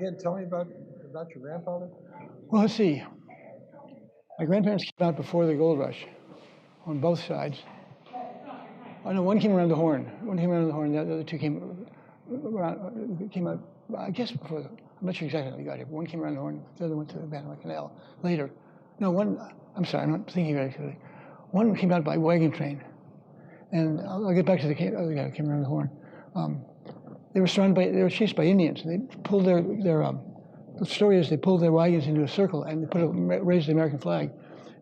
again, tell me about your grandfather. Well, let's see. My grandparents came out before the gold rush on both sides. Oh, no, one came around the horn. One came around the horn. The other two came out, I guess, before. I'm not sure exactly how they got here, but one came around the horn. The other went to the Panama Canal later. No, one, I'm sorry, I'm not thinking very clearly. One came out by wagon train. And I'll get back to the other guy who came around the horn. They were chased by Indians. And they pulled the story is they pulled their wagons into a circle and they raised the American flag.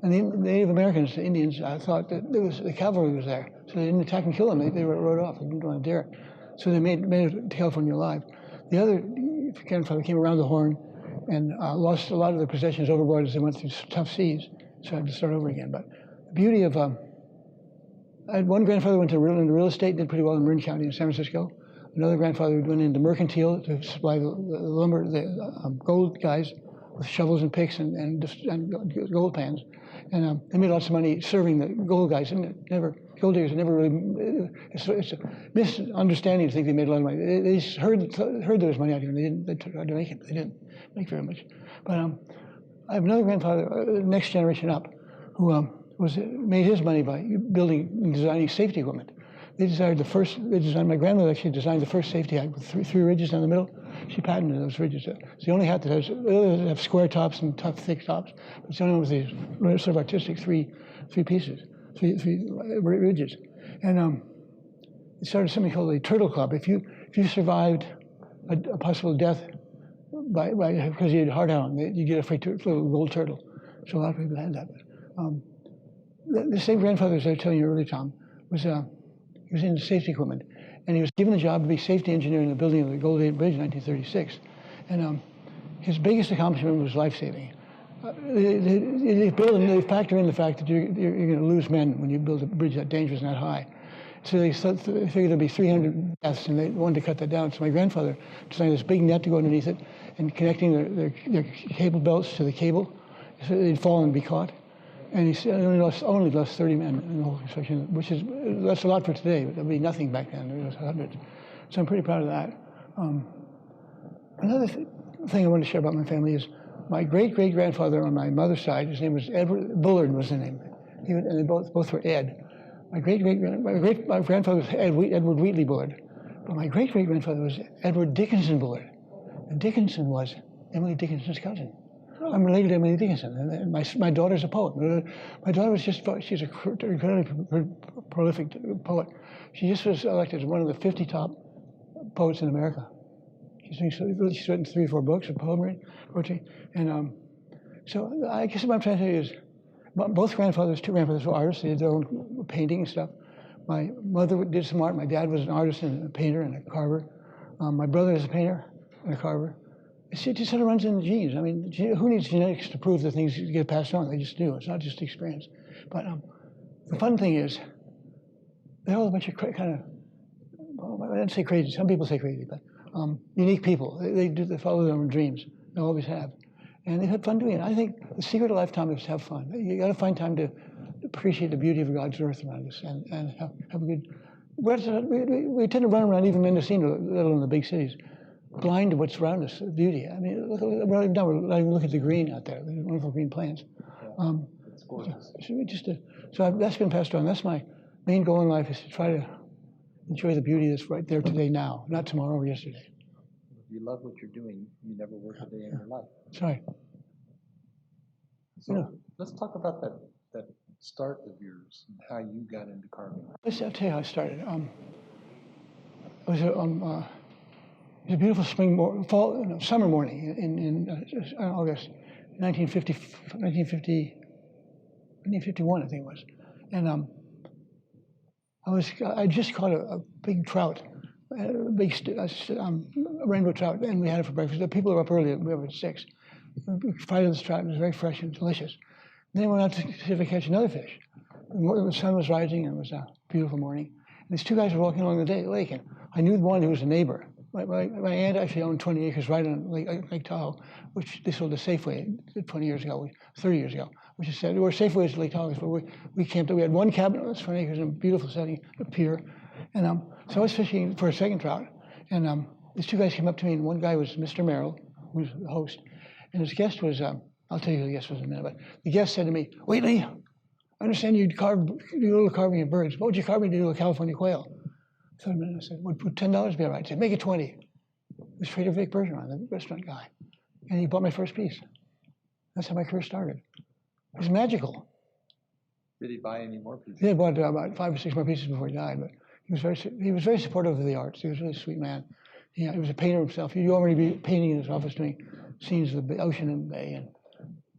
And the Native Americans, the Indians, thought that the cavalry was there, so they didn't attack and kill them. They rode off. They didn't want to dare. So they made it to California alive. The other grandfather came around the horn and lost a lot of their possessions overboard as they went through tough seas. So I had to start over again. But the beauty of I had one grandfather went into real estate, did pretty well in Marin County in San Francisco. Another grandfather went into mercantile to supply the lumber, the gold guys with shovels and picks and gold pans. And they made lots of money serving the gold guys. And gold diggers never really, it's a misunderstanding to think they made a lot of money. They just heard there was money out here and they tried to make it. They didn't make very much. But I have another grandfather, next generation up, who made his money by building and designing safety equipment. My grandmother actually designed the first safety hat with three ridges down the middle. She patented those ridges. It's the only hat that has, the others have square tops and tough, thick tops. But it's the only one with these sort of artistic three ridges. And it started something called a turtle club. If you survived a possible death because you had a heart out, you get a free little gold turtle. So a lot of people had that. The same grandfather, as I was telling you earlier, Tom, he was in safety equipment, and he was given the job to be safety engineer in the building of the Golden Gate Bridge in 1936. And his biggest accomplishment was life-saving. They factor in the fact that you're going to lose men when you build a bridge that dangerous and that high. So they figured there'd be 300 deaths, and they wanted to cut that down. So my grandfather designed this big net to go underneath it, and connecting their cable belts to the cable, so they'd fall and be caught. And he said only lost 30 men in the whole construction, that's a lot for today, but there'd be nothing back then. There was hundreds. So I'm pretty proud of that. Another thing I want to share about my family is my great-great-grandfather on my mother's side, his name was Edward Bullard was the name, and they both were Ed. My grandfather was Edward Wheatley Bullard, but my great-great-grandfather was Edward Dickinson Bullard. And Dickinson was Emily Dickinson's cousin. I'm related to Emily Dickinson, and my daughter's a poet. My daughter she's an incredibly prolific poet. She just was elected as one of the 50 top poets in America. She's written 3 or 4 books of poetry, and so I guess what I'm trying to say is, two grandfathers were artists. They did their own painting and stuff. My mother did some art. My dad was an artist and a painter and a carver. My brother is a painter and a carver. It just sort of runs in the genes. I mean, who needs genetics to prove that things get passed on? They just do. It's not just experience. But the fun thing is, they're all a bunch of kind of, well, I don't say crazy. Some people say crazy, but unique people. They follow their own dreams. They always have. And they've had fun doing it. I think the secret of lifetime is to have fun. You got to find time to appreciate the beauty of God's earth around us and have a good. We tend to run around even Mendocino, let alone the big cities, blind to what's around us, beauty. I mean, we're not even looking at the green out there, the wonderful green plants. It's gorgeous. So that's been passed on. That's my main goal in life, is to try to enjoy the beauty that's right there today now, not tomorrow or yesterday. If you love what you're doing, you never work a day in your life. Sorry. So let's talk about that start of yours and how you got into carving. I'll tell you how I started. It was a beautiful summer morning in August 1951, I think it was. And I just caught a big trout, a rainbow trout, and we had it for breakfast. The people were up early, we were at 6. We fried this trout, it was very fresh and delicious. Then we went out to see if we could catch another fish. The sun was rising, and it was a beautiful morning. And these 2 guys were walking along the lake, and I knew one who was a neighbor. My aunt actually owned 20 acres right on Lake Tahoe, which they sold to Safeway 30 years ago, which is said, where Safeway is Lake Tahoe, where we camped. We had one cabin that was 20 acres in a beautiful setting, a pier. And so I was fishing for a second trout, and these 2 guys came up to me, and one guy was Mr. Merrill, who's the host, and his guest was, I'll tell you who the guest was in a minute, but the guest said to me, Wheatley, I understand you do a little carving of birds. What would you carve me to do a California quail? So I said, would $10 be all right? He said, make it 20. It was Trader Vic Bergeron, the restaurant guy. And he bought my first piece. That's how my career started. It was magical. Did he buy any more pieces? He had bought about 5 or 6 more pieces before he died, but he was very supportive of the arts. He was a really sweet man. He was a painter himself. He'd already be painting in his office, doing scenes of the ocean and bay and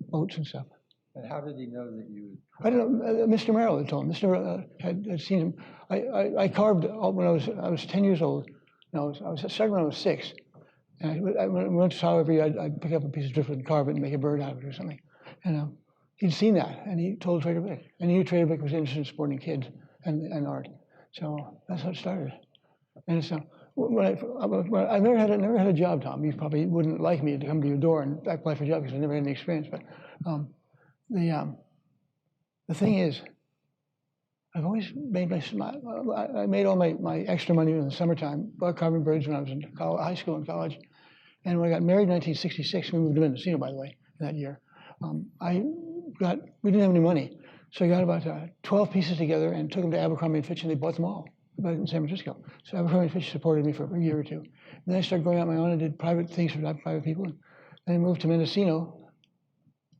boats and stuff. And how did he know that you would? I don't know. Mr. Merrill had told him. Mr. Merrill had seen him. I carved when I was 10 years old. No, I started when I was 6. And I went to South every year. I'd pick up a piece of driftwood and carve it and make a bird out of it or something. And he'd seen that, and he told Trader Vic. And he knew Trader Vic was interested in supporting kids and art. So that's how it started. And so I never had a job, Tom. You probably wouldn't like me to come to your door and apply for a job because I never had any experience. But the thing is, I've always made I made all my extra money in the summertime carving birds when I was in high school and college. And when I got married in 1966, we moved to Mendocino, by the way, that year. We didn't have any money. So I got about 12 pieces together and took them to Abercrombie & Fitch, and they bought them all back in San Francisco. So Abercrombie & Fitch supported me for a year or two. And then I started going out on my own and did private things for private people. And then I moved to Mendocino.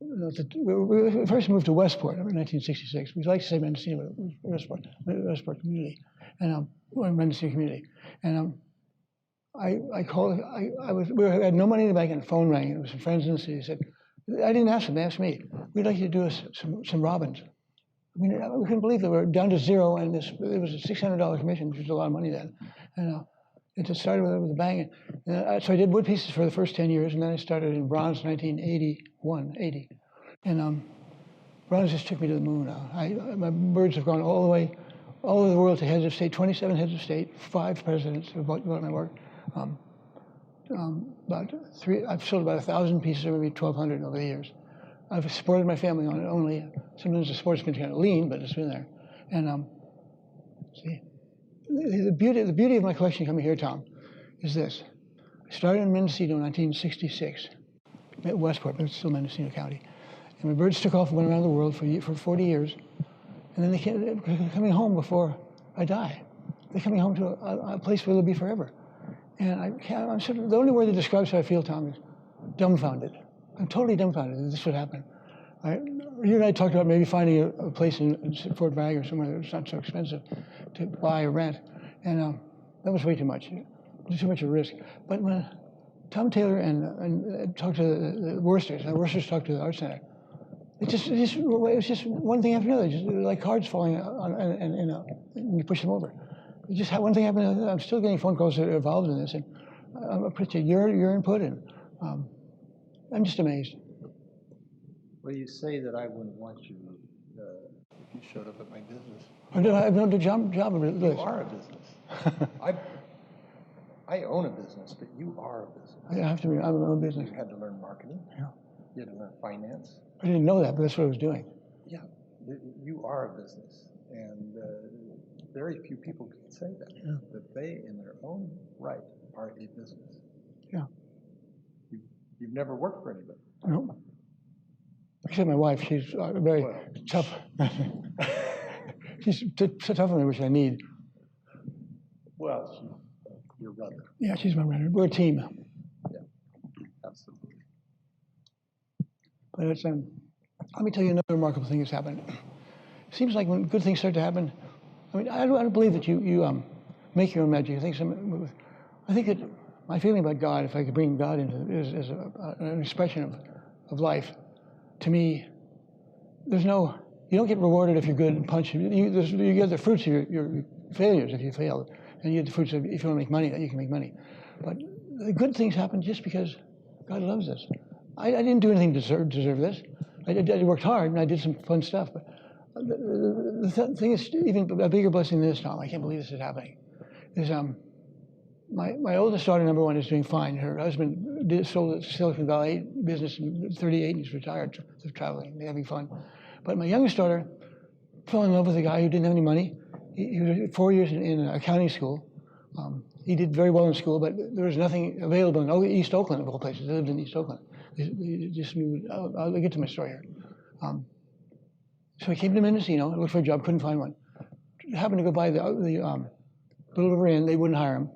We first moved to Westport in 1966. We like to say Mendocino, but it was Westport community, and Mendocino community. And I called. We had no money in the bank, and the phone rang. And it was some friends in the city. They said, I didn't ask them. They asked me. We'd like you to do us some robins. I mean, we couldn't believe they were down to zero, and it was a $600 commission, which was a lot of money then. And it just started with a bang. So I did wood pieces for the first 10 years, and then I started in bronze 80. And bronze just took me to the moon now. My birds have gone all over the world to heads of state, 27 heads of state, 5 presidents have bought my work. I've sold about 1,000 pieces, or maybe 1,200 over the years. I've supported my family on it only. Sometimes the support's been kind of lean, but it's been there. And see, the beauty of my collection coming here, Tom, is this. I started in Mendocino in 1966, at Westport, but it's still Mendocino County. And my birds took off and went around the world for 40 years. And then they're coming home before I die. They're coming home to a place where they'll be forever. And I'm sort of, the only word that describes how I feel, Tom, is dumbfounded. I'm totally dumbfounded that this would happen. You and I talked about maybe finding a place in Fort Bragg or somewhere that's not so expensive to buy or rent. And that was way too much. Too much of a risk. But when Tom Taylor and talked to the Worcesters, and the Worcesters talked to the Art Center, it was just one thing after another, just like cards falling and you push them over. It just had one thing happen. I'm still getting phone calls that are involved in this, and I appreciate your input, and I'm just amazed. Well, you say that I wouldn't want you if you showed up at my business. I've done the job of it. You are a business. I own a business, but you are a business. I have to be. I'm a business. You had to learn marketing. Yeah. You had to learn finance. I didn't know that, but that's what I was doing. Yeah, you are a business, and very few people can say that. Yeah. That they, in their own right, are a business. Yeah. You've never worked for anybody. No. Except my wife. She's very tough. She's so tough on me, which I need. Well, she's your brother. Yeah, she's my brother. We're a team. Yeah, absolutely. But it's, let me tell you another remarkable thing that's happened. It seems like when good things start to happen, I mean, I don't believe that you make your own magic. I think that my feeling about God, if I could bring God into it, is an expression of life. To me, you don't get rewarded if you're good and punch. You get the fruits of your failures if you fail, and you get the fruits of, if you want to make money, that you can make money. But the good things happen just because God loves us. I didn't do anything to deserve this. I worked hard and I did some fun stuff. But the thing is, even a bigger blessing than this, Tom, I can't believe this is happening, is my oldest daughter, number one, is doing fine. Her husband sold the Silicon Valley business in 38 and he's retired, so traveling, they're having fun. But my youngest daughter fell in love with a guy who didn't have any money. He was 4 years in accounting school, He did very well in school, but there was nothing available in East Oakland, of all places. They lived in East Oakland. They just moved. I'll get to my story here. So he came to Mendocino, looked for a job, couldn't find one. Happened to go by the Little River Inn. They wouldn't hire him.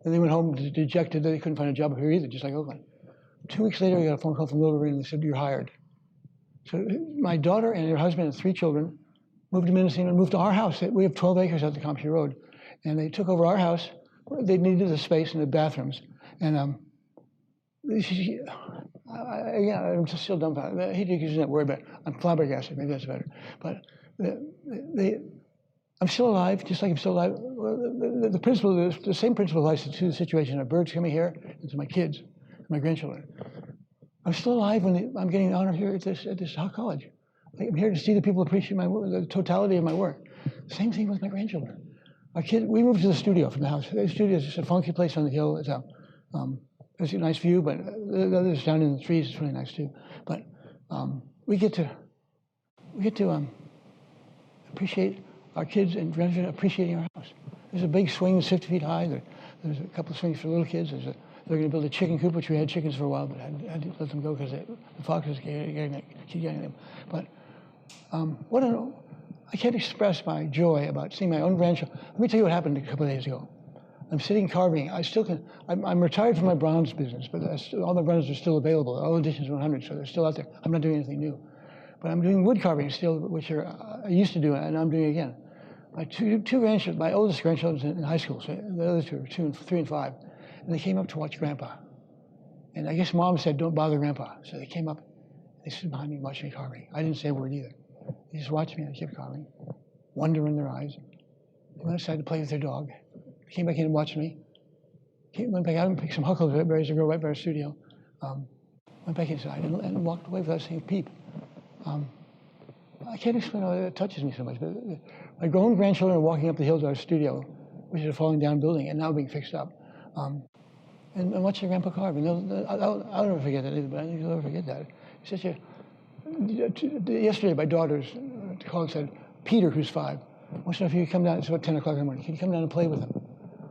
And they went home dejected that they couldn't find a job here either, just like Oakland. 2 weeks later, he got a phone call from Little River Inn, and they said, "You're hired." So my daughter and her husband and 3 children moved to Mendocino and moved to our house. We have 12 acres out the Compton Road. And they took over our house. They needed the space and the bathrooms. And I'm just still dumbfounded. I hate to use that word, but I'm flabbergasted. Maybe that's better. But I'm still alive, just like I'm still alive. The principle, the same principle applies to the situation of birds coming here and to my kids, my grandchildren. I'm still alive when I'm getting honor here at this college. I'm here to see the people appreciate the totality of my work. Same thing with my grandchildren. Our kids, we moved to the studio from the house. The studio is just a funky place on the hill. It's a nice view, but the others down in the trees is really nice too. But we get to appreciate our kids and grandchildren appreciating our house. There's a big swing that's 50 feet high. There's a couple of swings for little kids. They're going to build a chicken coop, which we had chickens for a while, but I had to let them go because the foxes keep getting them. But I can't express my joy about seeing my own grandchildren. Let me tell you what happened a couple of days ago. I'm sitting carving. I still can. I'm retired from my bronze business, but all my bronzes are still available. All editions 100, so they're still out there. I'm not doing anything new, but I'm doing wood carving still, which I used to do, and I'm doing again. My two grandchildren, my oldest grandchildren's in high school, so the other two are 3 and 5, and they came up to watch Grandpa. And I guess Mom said, "Don't bother Grandpa." So they came up, they stood behind me and watched me carving. I didn't say a word either. They just watched me and I kept carving, wonder in their eyes. They went outside to play with their dog. They came back in and watched me. Went back out and picked some huckleberries to grow right by our studio. Went back inside and walked away without saying a peep. I can't explain how it touches me so much, but my grown grandchildren are walking up the hill to our studio, which is a falling down building and now being fixed up. And watching Grandpa carve. And I'll never forget that either, but I think they'll never forget that. It's such a... Yesterday, my daughter's colleague said, "Peter, who's 5, wants to know if you could come down." It's about 10 o'clock in the morning. "Can you come down and play with him?"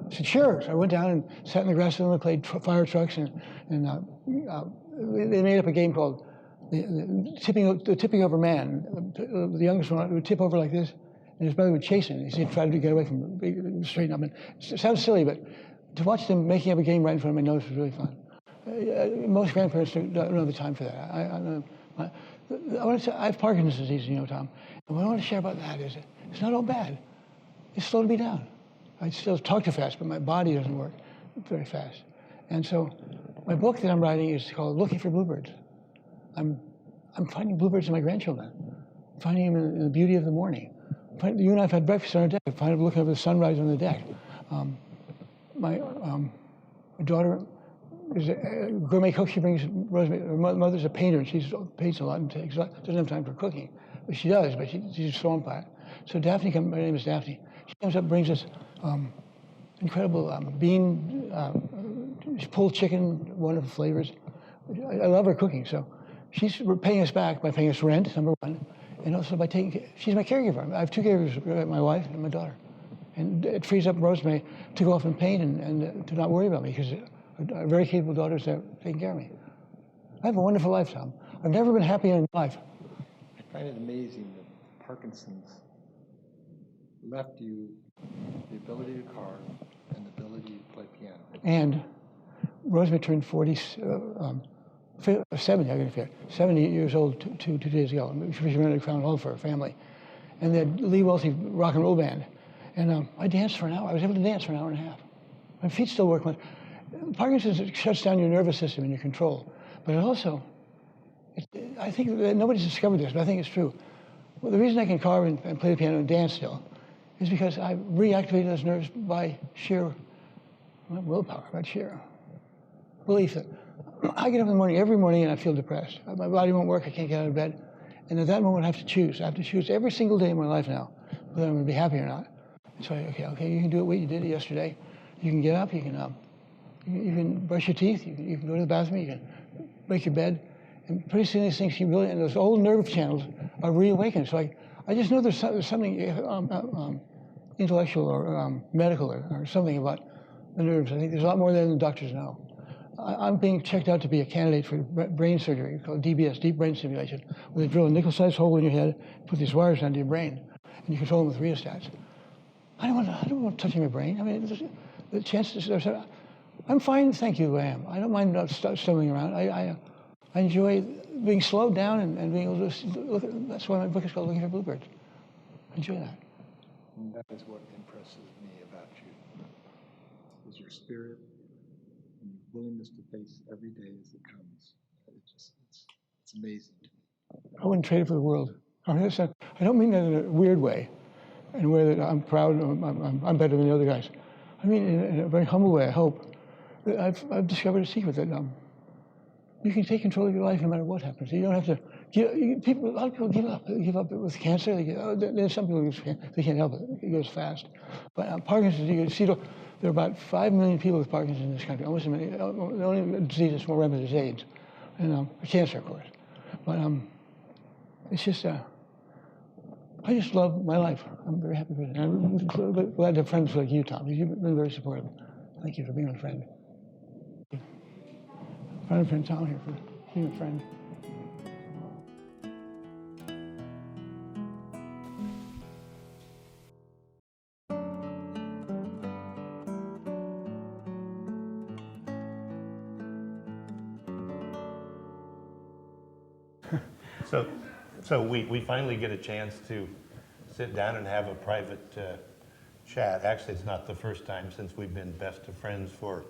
I said, "Sure." So I went down and sat in the grass with them and played fire trucks. And they made up a game called the tipping over man. The youngest one would tip over like this, and his brother would chase him. He'd try to get away from him, straighten up. And it sounds silly, but to watch them making up a game right in front of my nose was really fun. Most grandparents don't have the time for that. I want to say, I have Parkinson's disease, Tom. And what I want to share about that is it's not all bad. It's slowed me down. I still talk too fast, but my body doesn't work very fast. And so my book that I'm writing is called Looking for Bluebirds. I'm finding bluebirds in my grandchildren. I'm finding them in the beauty of the morning. You and I have had breakfast on our deck. I find them looking over the sunrise on the deck. My daughter is a gourmet cook. She brings Rosemary. Her mother's a painter, and she paints a lot and doesn't have time for cooking. But she does, but she's swamped by it. So Daphne, my name is Daphne. She comes up and brings us incredible bean, pulled chicken, wonderful flavors. I love her cooking, so she's paying us back by paying us rent, number one, and also by she's my caregiver. I have 2 caregivers, my wife and my daughter. And it frees up Rosemary to go off and paint and to not worry about me, because a very capable daughter is there taking care of me. I have a wonderful life, Tom. I've never been happier in life. I find it amazing that Parkinson's left you the ability to carve and the ability to play piano. And Rosemary turned 70 years old 2 days ago. She ran a Crown Hall for her family. And they had Lee Welty rock and roll band. And I danced for an hour. I was able to dance for an hour and a half. My feet still work. Parkinson's shuts down your nervous system and your control. But it also, I think that nobody's discovered this, but I think it's true. Well, the reason I can carve and play the piano and dance still is because I reactivated those nerves by sheer willpower, by sheer belief that I get up in the morning every morning and I feel depressed. My body won't work. I can't get out of bed. And at that moment, I have to choose. I have to choose every single day in my life now whether I'm going to be happy or not. So, okay, you can do it. You did it yesterday. You can get up. You can brush your teeth. You can go to the bathroom. You can make your bed. And pretty soon these things keep really, and those old nerve channels are reawakened. So I just know there's something intellectual or medical or something about the nerves. I think there's a lot more there than doctors know. I'm being checked out to be a candidate for brain surgery called DBS, deep brain stimulation, where they drill a nickel-sized hole in your head, put these wires onto your brain, and you control them with rheostats. I don't want touching my brain. I mean, the chances are, I'm fine, thank you, I am. I don't mind stumbling around. I enjoy being slowed down and being able to look at, that's why my book is called Looking for Bluebirds. I enjoy that. And that is what impresses me about you, is your spirit and your willingness to face every day as it comes. It's amazing to me. I wouldn't trade it for the world. I don't mean that in a weird way, in a way that I'm proud, I'm better than the other guys. I mean in a very humble way, I hope. That I've discovered a secret that you can take control of your life no matter what happens. You don't have to. A lot of people give up. They give up with cancer. There's some people who they can't help it. It goes fast. But Parkinson's, you can see there are about 5 million people with Parkinson's in this country. Almost a million. The only disease that's more rampant is AIDS, and cancer, of course. But it's just. I just love my life. I'm very happy with it. And I'm glad to have friends like you, Tom. You've been very supportive. Thank you for being a friend. I'm friend Tom here for being a friend. So we finally get a chance to sit down and have a private chat. Actually, it's not the first time since we've been best of friends for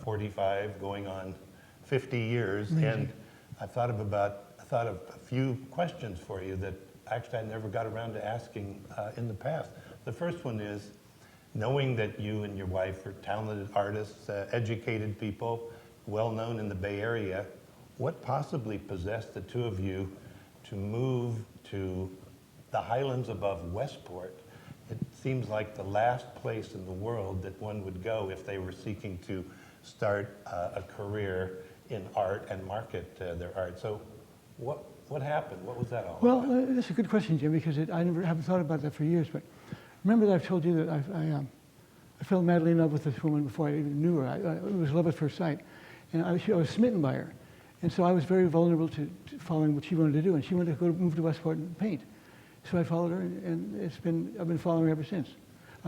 45, going on 50 years. Amazing. And I thought of a few questions for you that actually I never got around to asking in the past. The first one is, knowing that you and your wife are talented artists, educated people, well known in the Bay Area, what possibly possessed the two of you to move to the highlands above Westport? It seems like the last place in the world that one would go if they were seeking to start a career in art and market their art. So what happened? What was that all about? Well, that's a good question, Jim, because I haven't thought about that for years. But remember that I've told you that I fell madly in love with this woman before I even knew her. It was love at first sight. And I was smitten by her. And so I was very vulnerable to following what she wanted to do. And she wanted to move to Westport and paint. So I followed her, and I've been following her ever since.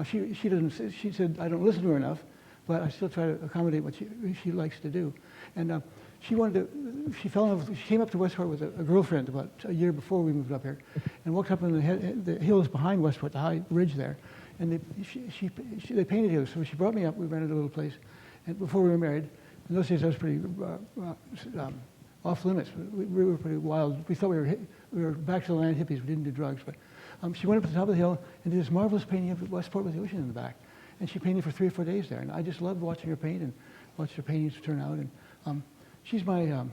She said I don't listen to her enough, but I still try to accommodate what she likes to do. And she fell in love. She came up to Westport with a girlfriend about a year before we moved up here, and walked up in the hills behind Westport, the high ridge there, and they painted together. So she brought me up. We rented a little place, and before we were married. In those days, I was pretty off limits. We were pretty wild. We thought we were back to the land hippies. We didn't do drugs, but she went up to the top of the hill and did this marvelous painting of Westport with the ocean in the back. And she painted for 3 or 4 days there, and I just loved watching her paint and watching her paintings turn out. And she's my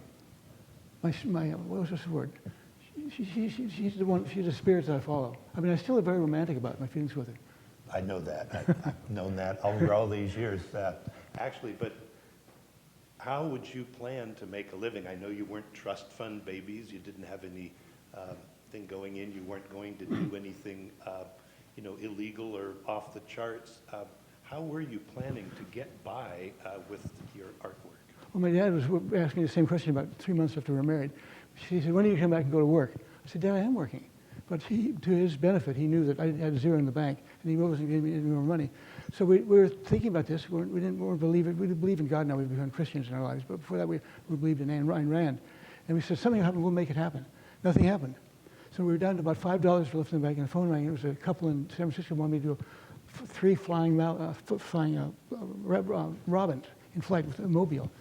what was this word? She's the one. She's the spirit that I follow. I mean, I'm still very romantic about my feelings with her. I know that. I've known that over all these years, actually. But how would you plan to make a living? I know you weren't trust fund babies. You didn't have any thing going in. You weren't going to do anything, illegal or off the charts. How were you planning to get by with your artwork? Well, my dad was asking me the same question about 3 months after we were married. He said, "When do you come back and go to work?" I said, "Dad, I am working." But to his benefit, he knew that I had zero in the bank, and he wasn't giving me any more money. So we were thinking about this. We didn't believe it. We believe in God now. We've become Christians in our lives. But before that, we believed in Ayn Rand. And we said, something will happen, we'll make it happen. Nothing happened. So we were down to about $5 for lifting the bank, and the phone rang. It was a couple in San Francisco who wanted me to do 3 flying robins in flight with a mobile.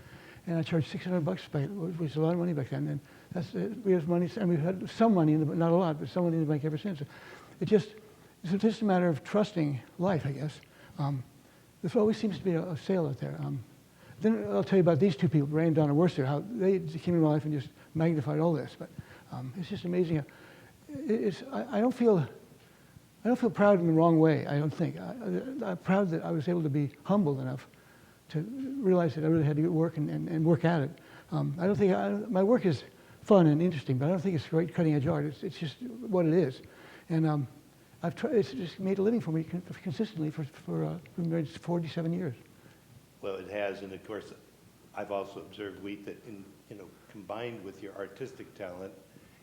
And I charged $600 to pay, which was a lot of money back then. And we had money, and we've had some money, not a lot, but some money in the bank ever since. It's just a matter of trusting life, I guess. There always seems to be a sale out there. Then I'll tell you about these 2 people, Ray and Donna Worcester, how they came into my life and just magnified all this. But it's just amazing. I don't feel proud in the wrong way. I don't think. I'm proud that I was able to be humble enough to realize that I really had to work and work at it. I don't think my work is fun and interesting, but I don't think it's great cutting edge art. It's just what it is, and it's just made a living for me consistently for 47 years. Well, it has, and of course, I've also observed, Wheat, that combined with your artistic talent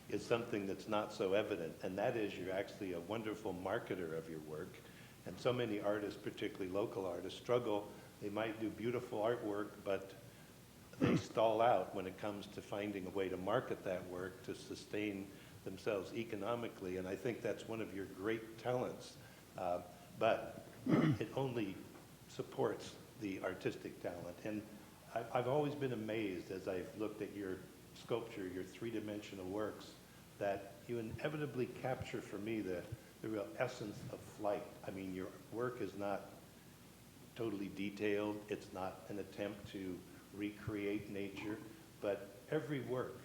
is something that's not so evident, and that is you're actually a wonderful marketer of your work. And so many artists, particularly local artists, struggle. They might do beautiful artwork, but they stall out when it comes to finding a way to market that work to sustain themselves economically. And I think that's one of your great talents, but it only supports the artistic talent. And I've always been amazed as I've looked at your sculpture, your three-dimensional works, that you inevitably capture for me the real essence of flight. I mean, your work is not totally detailed. It's not an attempt to recreate nature, but every work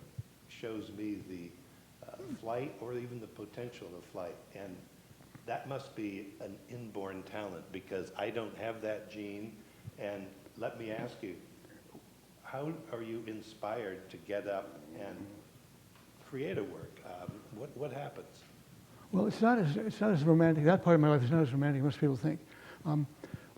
shows me the flight or even the potential of flight. And that must be an inborn talent, because I don't have that gene. And let me ask you, how are you inspired to get up and create a work? What happens? Well, it's not as romantic. That part of my life is not as romantic as most people think.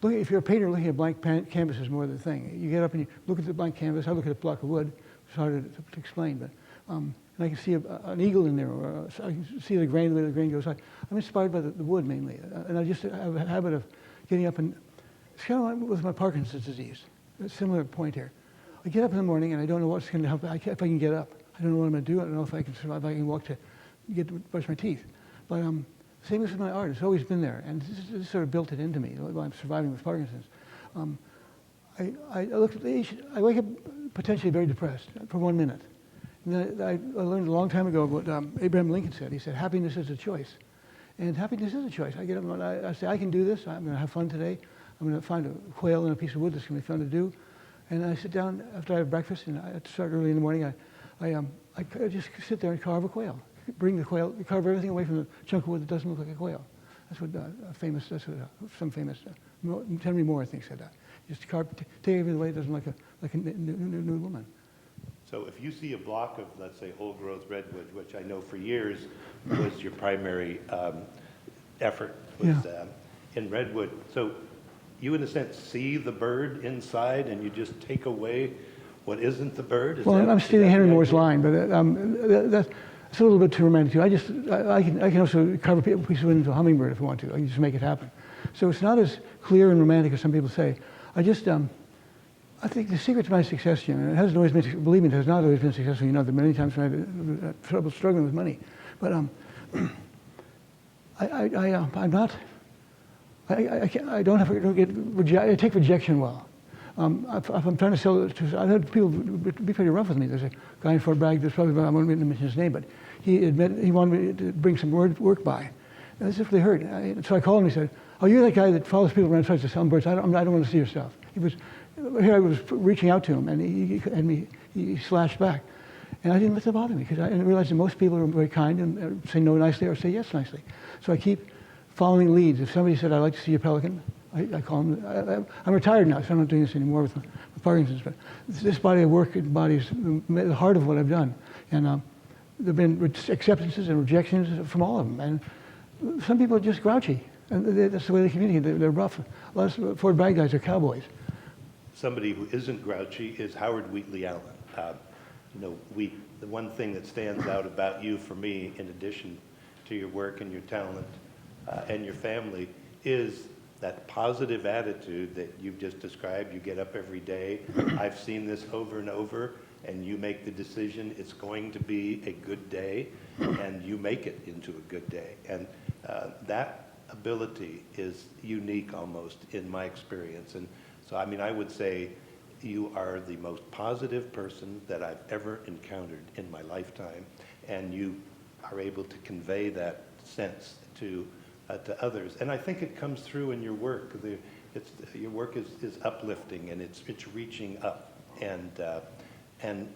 If you're a painter, looking at blank canvas is more the thing. You get up and you look at the blank canvas. I look at a block of wood. It's hard to explain, but and I can see an eagle in there, or I can see the way the grain goes. I'm inspired by the wood mainly, and I just have a habit of getting up, and it's kind of like with my Parkinson's disease. A similar point here. I get up in the morning and I don't know what's going to help. If I can get up, I don't know what I'm going to do. I don't know if I can survive. If I can walk to brush my teeth. But same as with my art, it's always been there, and this sort of built it into me while I'm surviving with Parkinson's. I look at the age. I wake up potentially very depressed for 1 minute. And then I learned a long time ago what Abraham Lincoln said. He said, "Happiness is a choice," and happiness is a choice. I get up and I say, "I can do this. I'm going to have fun today. I'm going to find a quail and a piece of wood that's going to be fun to do." And I sit down after I have breakfast, and I start early in the morning. I just sit there and carve a quail. Bring the quail, carve everything away from the chunk of wood that doesn't look like a quail. That's what some famous, Henry Moore, I think, said that. Just take everything away that doesn't look like a new woman. So if you see a block of, let's say, old-growth redwood, which I know for years was your primary effort was in redwood, so you, in a sense, see the bird inside and you just take away what isn't the bird? I'm stealing Henry Moore's line, but that's a little bit too romantic too. I can also carve a piece of wood into a hummingbird if I want to. I can just make it happen. So it's not as clear and romantic as some people say. I think the secret to my success, Jim, and it hasn't always been, believe me, it has not always been successful. You know, there are many times when I've had trouble struggling with money. But I'm not, I take rejection well. If I'm trying to sell it to, I've had people be pretty rough with me. There's a guy in Fort Bragg, I won't mention his name, but he wanted me to bring some work by. And as if they heard. So I called him and he said, "Oh, you're that guy that follows people around and tries to sell them birds. I don't want to see your stuff." Here I was reaching out to him, and he slashed back. And I didn't let that bother me, because I realized that most people are very kind and say no nicely or say yes nicely. So I keep following leads. If somebody said, "I'd like to see your pelican," I call them. I'm retired now, so I'm not doing this anymore with Parkinson's. But this body of work embodies the heart of what I've done. And there have been acceptances and rejections from all of them. And some people are just grouchy. And that's the way they communicate. They're rough. A lot of Fort Bragg guys are cowboys. Somebody who isn't grouchy is Howard Wheatley Allen. The one thing that stands out about you, for me, in addition to your work and your talent and your family, is that positive attitude that you've just described. You get up every day. I've seen this over and over, and you make the decision it's going to be a good day, and you make it into a good day. And that ability is unique almost in my experience. And so, I mean, I would say you are the most positive person that I've ever encountered in my lifetime, and you are able to convey that sense to others. And I think it comes through in your work. Your work is uplifting, and it's reaching up, and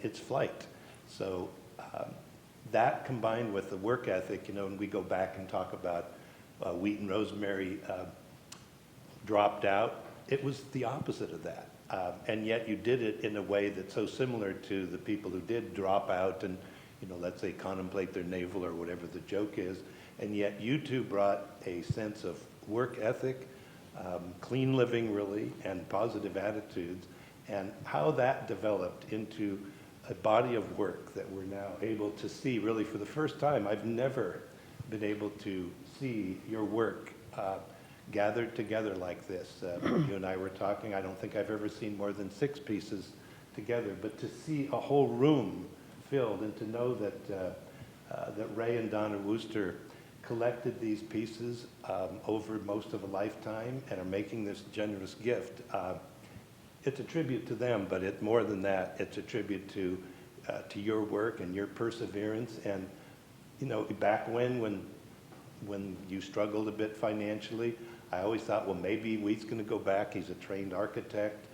it's flight. So that combined with the work ethic, and we go back and talk about Wheat and Rosemary dropped out. It was the opposite of that. And yet you did it in a way that's so similar to the people who did drop out and, let's say contemplate their navel or whatever the joke is. And yet you two brought a sense of work ethic, clean living really, and positive attitudes, and how that developed into a body of work that we're now able to see really for the first time. I've never been able to see your work gathered together like this. You and I were talking, I don't think I've ever seen more than 6 pieces together, but to see a whole room filled and to know that, that Ray and Donna Wooster collected these pieces over most of a lifetime and are making this generous gift. It's a tribute to them, but more than that, it's a tribute to your work and your perseverance. And you know, back when you struggled a bit financially, I always thought, well, maybe Wheat's going to go back. He's a trained architect.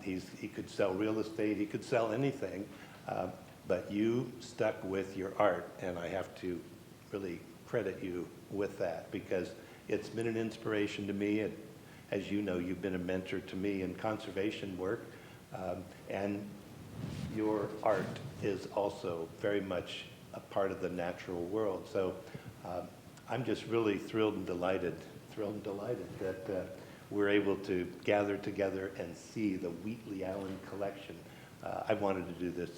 He could sell real estate. He could sell anything. But you stuck with your art, and I have to really credit you with that, because it's been an inspiration to me. And as you know, you've been a mentor to me in conservation work. And your art is also very much a part of the natural world. So I'm just really thrilled and delighted that we're able to gather together and see the Wheatley Allen collection. I've wanted to do this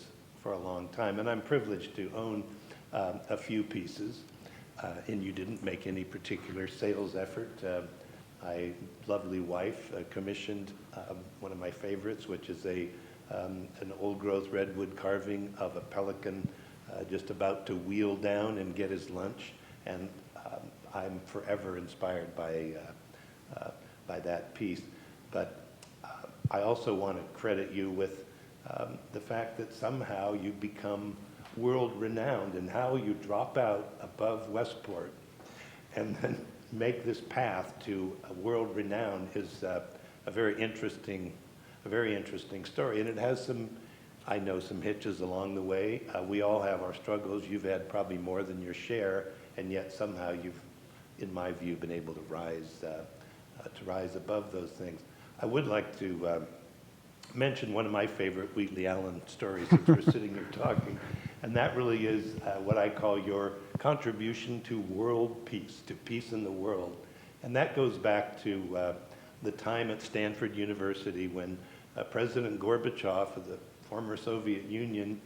for a long time, and I'm privileged to own a few pieces, and you didn't make any particular sales effort. My lovely wife commissioned one of my favorites, which is an old-growth redwood carving of a pelican just about to wheel down and get his lunch, and I'm forever inspired by that piece. But I also want to credit you with the fact that somehow you become world-renowned, and how you drop out above Westport and then make this path to a world renown is a very interesting story. And it has some, I know, some hitches along the way. We all have our struggles. You've had probably more than your share, and yet somehow you've, in my view, been able to rise above those things. I would like to mention one of my favorite Wheatley Allen stories since we're sitting here talking, and that really is what I call your contribution to world peace, to peace in the world. And that goes back to the time at Stanford University when President Gorbachev of the former Soviet Union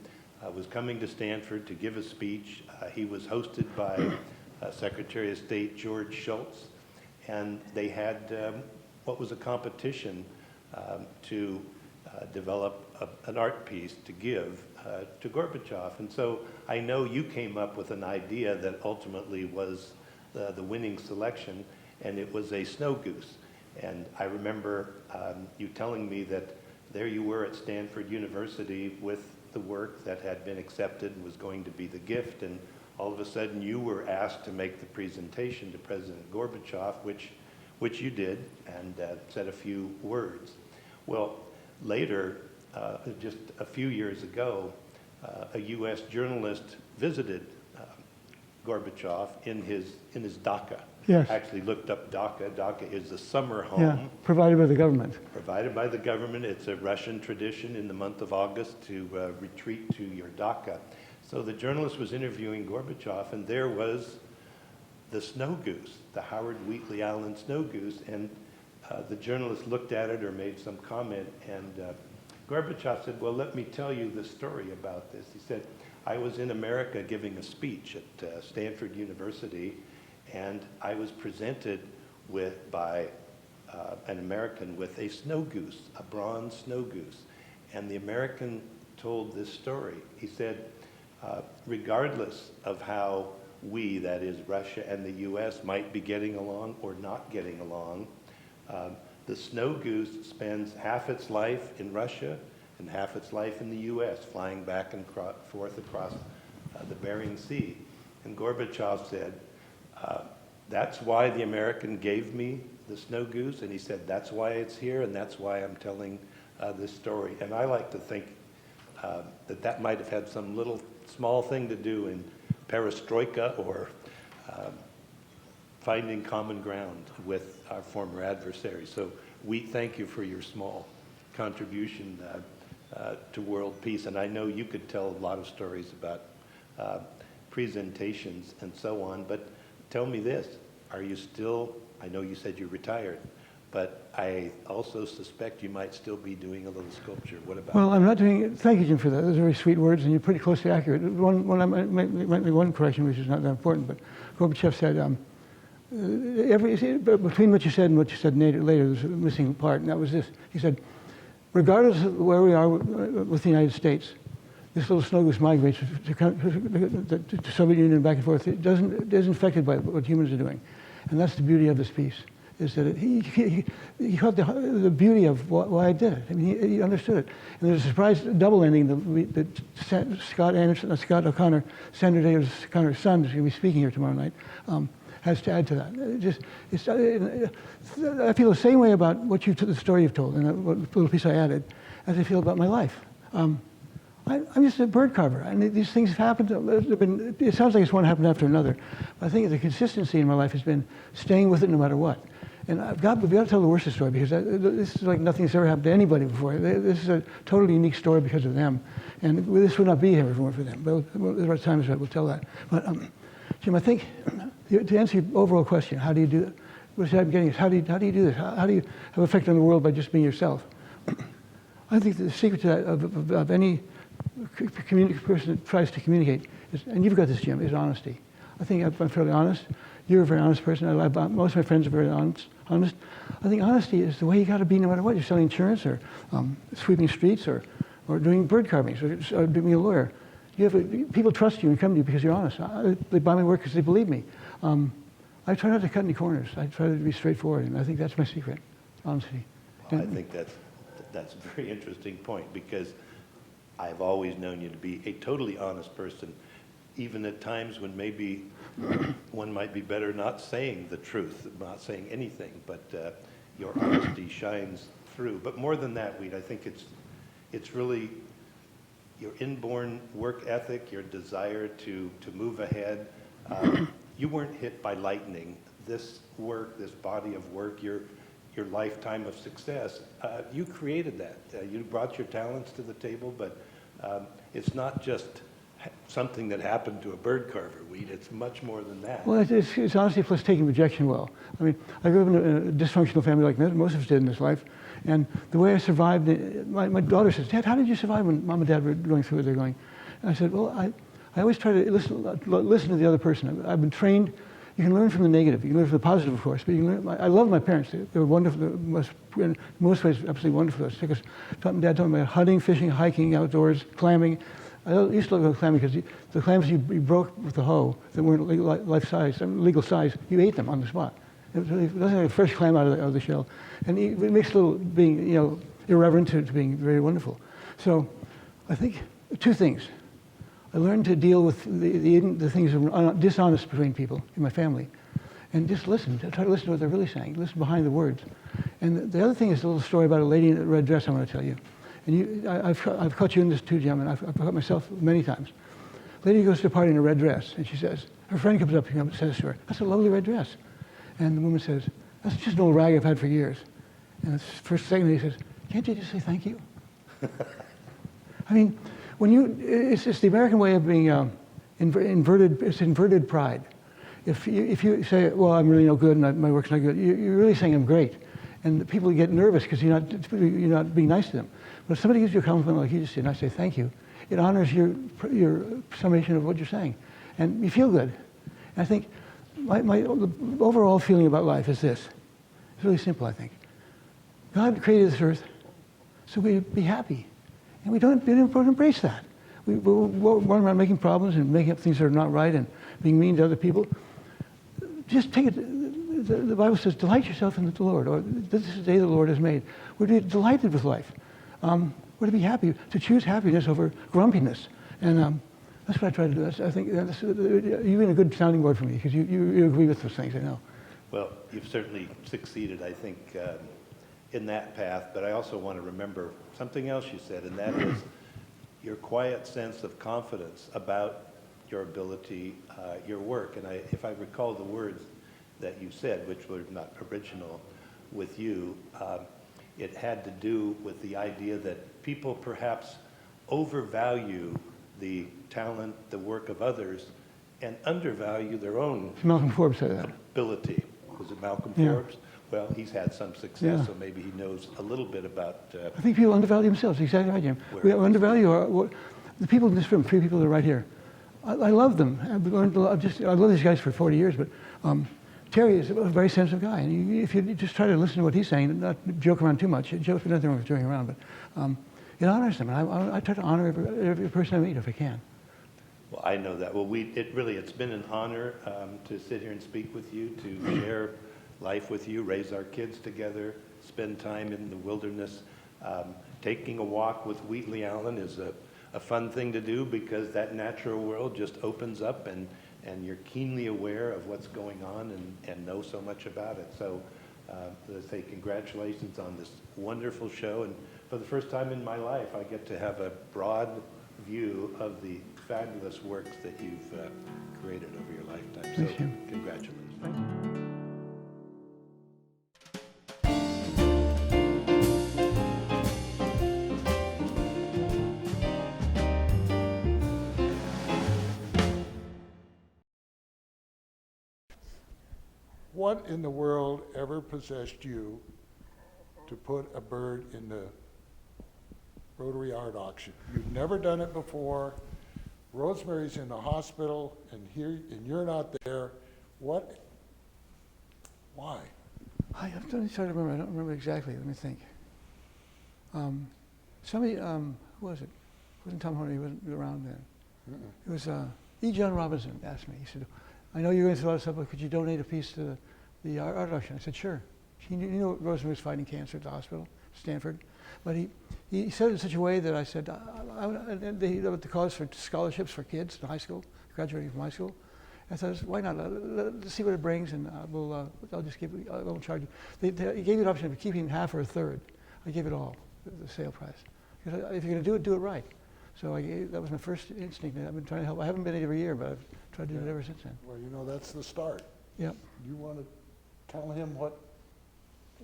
was coming to Stanford to give a speech. He was hosted by Secretary of State George Shultz, and they had what was a competition to develop an art piece to give to Gorbachev. And so I know you came up with an idea that ultimately was the winning selection, and it was a snow goose. And I remember you telling me that there you were at Stanford University with the work that had been accepted and was going to be the gift, and all of a sudden you were asked to make the presentation to President Gorbachev, which you did, and said a few words. Well, later, just a few years ago, a U.S. journalist visited Gorbachev in his Dhaka. Yes. Actually looked up Dhaka. Dhaka is a summer home. Yeah, provided by the government. Provided by the government. It's a Russian tradition in the month of August to retreat to your Dhaka. So the journalist was interviewing Gorbachev, and there was the snow goose, the Howard Wheatley Allen snow goose, and the journalist looked at it or made some comment, and Gorbachev said, well, let me tell you the story about this. He said, I was in America giving a speech at Stanford University, and I was presented by an American with a snow goose, a bronze snow goose. And the American told this story. He said, regardless of how we, that is Russia and the US, might be getting along or not getting along, the snow goose spends half its life in Russia and half its life in the US, flying back and forth across the Bering Sea. And Gorbachev said, that's why the American gave me the snow goose, and he said, that's why it's here, and that's why I'm telling this story. And I like to think that might have had some little small thing to do in perestroika or finding common ground with our former adversaries. So we thank you for your small contribution to world peace. And I know you could tell a lot of stories about presentations and so on, but tell me this, are you still, I know you said you retired, but I also suspect you might still be doing a little sculpture. What about Well, that? I'm not doing it. Thank you, Jim, for that. Those are very sweet words, and you're pretty closely accurate. I might make one correction, which is not that important, but Gorbachev said, between what you said and what you said later, there's a missing part, and that was this. He said, regardless of where we are with the United States, this little snow goose migrates to Soviet Union and back and forth. It isn't affected by what humans are doing. And that's the beauty of this piece, is that he caught the beauty of why I did it. I mean, he understood it. And there's a surprise double ending that Scott O'Connor, Senator Davis O'Connor's son, is going to be speaking here tomorrow night, has to add to that. I feel the same way about the story you've told and what little piece I added as I feel about my life. I'm just a bird carver. I mean, these things have happened. It sounds like it's one happened after another. But I think the consistency in my life has been staying with it no matter what. And we've got to tell the worst story, because this is like nothing that's ever happened to anybody before. This is a totally unique story because of them. And this would not be here if it weren't for them. But there are times we'll tell that. But Jim, I think to answer your overall question, how do you do it? What I'm getting is how do you do this? How do you have effect on the world by just being yourself? I think the secret to that of any person that tries to communicate is, and you've got this, Jim, is honesty. I think I'm fairly honest. You're a very honest person. Most of my friends are very honest. I think honesty is the way you got to be no matter what. You're selling insurance or sweeping streets or doing bird carvings or being a lawyer. People trust you and come to you because you're honest. They buy my work because they believe me. I try not to cut any corners. I try to be straightforward, and I think that's my secret, honesty. Well, I think that's a very interesting point, because I've always known you to be a totally honest person, even at times when maybe one might be better not saying the truth, not saying anything, but your honesty shines through. But more than that, Wheat, I think it's really your inborn work ethic, your desire to move ahead. You weren't hit by lightning. This work, this body of work, your lifetime of success, you created that. You brought your talents to the table, but it's not just something that happened to a bird carver, Wheat. It's much more than that. Well, it's honesty plus taking rejection well. I mean, I grew up in a dysfunctional family like most of us did in this life, and the way I survived, my daughter says, Dad, how did you survive when Mom and Dad were going through what they're going? And I said, well, I always try to listen to the other person. I've been trained. You can learn from the negative. You can learn from the positive, of course. But you can learn. I love my parents. They were wonderful. In most ways, absolutely wonderful. Dad taught me about hunting, fishing, hiking, outdoors, clamming. I used to love clamming because the clams you broke with the hoe that weren't legal size, you ate them on the spot. It was like a fresh clam out of the shell, and it makes a little being irreverent to being very wonderful. So, I think two things. I learned to deal with the things that were dishonest between people in my family, and just listen. Try to listen to what they're really saying. Listen behind the words. And the other thing is a little story about a lady in a red dress I want to tell you. And I've caught you in this too, Jim, and I've caught myself many times. A lady goes to a party in a red dress, and she says, her friend comes up and says to her, that's a lovely red dress. And the woman says, that's just an old rag I've had for years. And for a second he says, can't you just say thank you? I mean, it's the American way of being inverted pride. If you say, well, I'm really no good and my work's not good, you're really saying I'm great. And people get nervous because you're not being nice to them. But if somebody gives you a compliment like you just did, and I say thank you, it honors your summation of what you're saying. And you feel good. And I think the overall feeling about life is this. It's really simple, I think. God created this earth so we'd be happy. And we don't embrace that. We're running around making problems and making up things that are not right and being mean to other people. Just take it. The Bible says, delight yourself in the Lord, or this is the day the Lord has made. We're to be delighted with life. We're to be happy, to choose happiness over grumpiness. And that's what I try to do. I think you've been a good sounding board for me, because you agree with those things, I know. Well, you've certainly succeeded, I think, in that path, but I also want to remember something else you said, and that is your quiet sense of confidence about your ability, your work. And if I recall the words that you said, which were not original with you, it had to do with the idea that people perhaps overvalue the talent, the work of others, and undervalue their own Malcolm Forbes said that. ability. Was it Malcolm Yeah. Forbes? Well, he's had some success, Yeah. so maybe he knows a little bit about, I think people undervalue themselves. Exactly right, Jim. Where We it is. undervalue the people in this room. 3 people that are right here. I love them. I've learned a lot. I love these guys for 40 years, but Terry is a very sensitive guy. And if you just try to listen to what he's saying, and not joke around too much, there's nothing wrong with joking around, but it honors them. And I try to honor every person I meet if I can. well, I know that. Well, it's been an honor to sit here and speak with you, to share life with you, raise our kids together, spend time in the wilderness. Taking a walk with Wheatley Allen is a fun thing to do because that natural world just opens up and you're keenly aware of what's going on and know so much about it. So let's say congratulations on this wonderful show. And for the first time in my life, I get to have a broad view of the fabulous works that you've created over your lifetime. So Thank you. congratulations. What in the world ever possessed you to put a bird in the Rotary Art Auction? You've never done it before. Rosemary's in the hospital, and you're not there. What? Why? I'm trying to remember. I don't remember exactly. Let me think. Somebody, who was it? It wasn't Tom Horner. He wasn't around then. It was E. John Robinson asked me. He said, I know you're going through a lot of stuff, but could you donate a piece to the art auction? I said, sure. He knew Rosemary was fighting cancer at the hospital, Stanford. But he said it in such a way that I said, the cause for scholarships for kids in high school, graduating from high school. I thought, why not? Let's see what it brings, and I'll just I won't charge you. He gave me an option of keeping half or a third. I gave it all, the sale price. Because if you're going to do it right. So that was my first instinct. I've been trying to help. I haven't been every year, but I've tried to do it ever since then. Well, that's the start. Yep. You want to tell him what?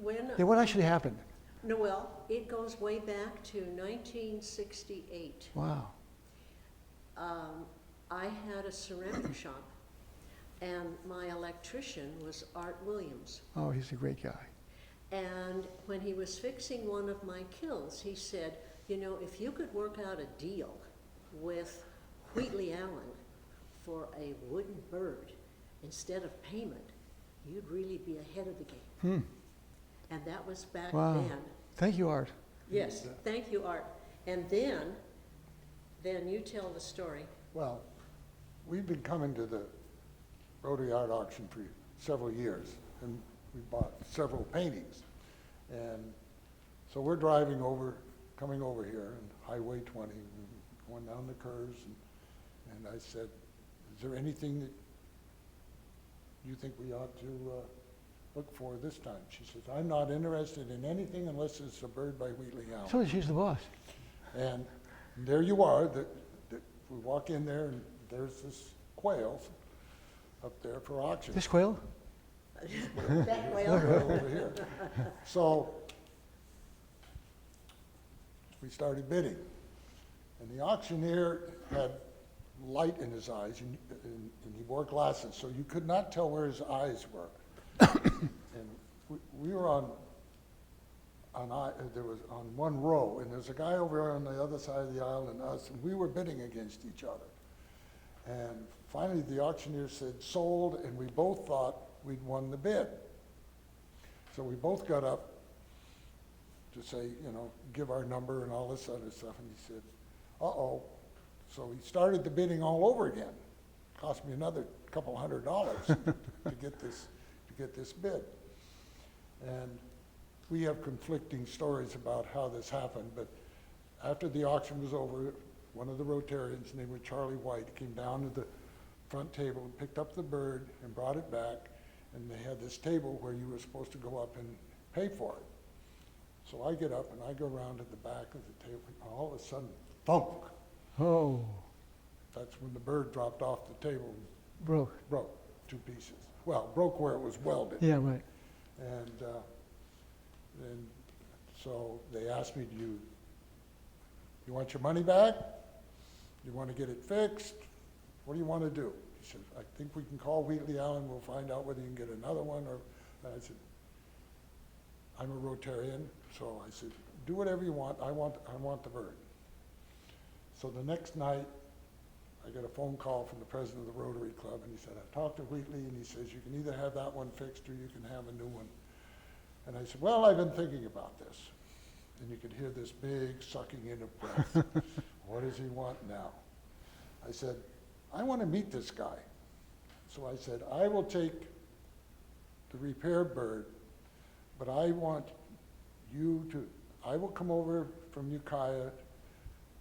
Yeah, what actually happened? Noel, it goes way back to 1968. Wow. I had a ceramic shop, and my electrician was Art Williams. Oh, he's a great guy. And when he was fixing one of my kilns, he said, you know, if you could work out a deal with Wheatley Allen for a wooden bird instead of payment, you'd really be ahead of the game. And that was back Wow. then. Thank you, Art. Yes, thank you, Art. And then you tell the story. Well, we've been coming to the Rotary Art Auction for several years, and we bought several paintings. And so we're coming over here, and Highway 20, going down the curves, and I said, is there anything that you think we ought to look for this time? She says, I'm not interested in anything unless it's a bird by Wheatley Allen. So she's the boss. And there you are. We walk in there, and there's this quail up there for auction. This quail? That way Over here. So we started bidding. And the auctioneer had light in his eyes, and he wore glasses, so you could not tell where his eyes were. And we were on one row, and there's a guy over on the other side of the aisle and us, and we were bidding against each other. And finally, the auctioneer said, sold, and we both thought we'd won the bid. So we both got up to say, give our number and all this other stuff, and he said, uh-oh. So he started the bidding all over again. Cost me another couple $100 to get this bid. And we have conflicting stories about how this happened, but after the auction was over, one of the Rotarians, named Charlie White, came down to the front table and picked up the bird and brought it back, and they had this table where you were supposed to go up and pay for it. So I get up and I go around to the back of the table, and all of a sudden, thunk! Oh, That's when the bird dropped off the table and broke. broke 2 pieces. Well, broke where it was welded. Yeah, right. And so they asked me, do you want your money back? Do you want to get it fixed? What do you want to do? He said, I think we can call Wheatley Allen. We'll find out whether you can get another one. And I said, I'm a Rotarian, so I said, do whatever you want, I want the bird. So the next night, I got a phone call from the president of the Rotary Club, and he said, I talked to Wheatley, and he says, you can either have that one fixed or you can have a new one. And I said, well, I've been thinking about this. And you could hear this big sucking in of breath. What does he want now? I said, I want to meet this guy. So I said, I will take the repaired bird, but I want you to, I will come over from Ukiah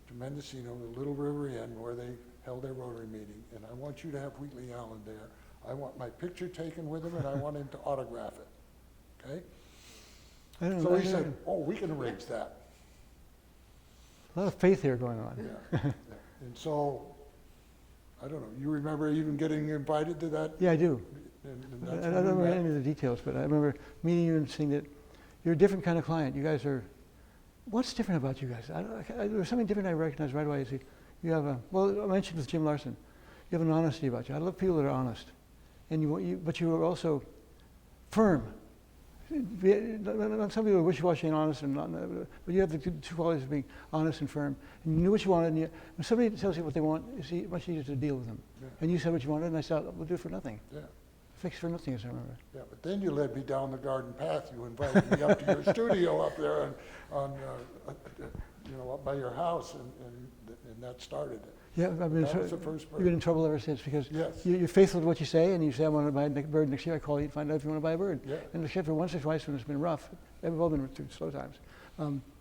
to Mendocino, the Little River Inn, where they held their Rotary meeting, and I want you to have Wheatley Allen there. I want my picture taken with him, and I want him to autograph it, okay? So he said, oh, we can arrange that. A lot of faith here going on. Yeah. And so, I don't know, you remember even getting invited to that? Yeah, I do. And I that's don't when we remember met? any of the details, but I remember meeting you and seeing that you're a different kind of client. You guys are, what's different about you guys? There's something different I recognize right away. You have well, I mentioned with Jim Larson, you have an honesty about you. I love people that are honest. And but you are also firm. Some people are wishy-washy and honest, and not, but you have the two qualities of being honest and firm. And you knew what you wanted, and when somebody tells you what they want, it's much easier to deal with them. Yeah. And you said what you wanted, and I said, we'll do it for nothing. Yeah. Fix for nothing, as I remember. Yeah, but then you led me down the garden path. You invited me up to your studio up there up by your house, and that started it. Yeah, That was the first you've been in trouble ever since because Yes. you're faithful to what you say, and you say, I want to buy a bird next year. I call you and find out if you want to buy a bird. Yeah. And except for once or twice when it's been rough, we've all been through slow times,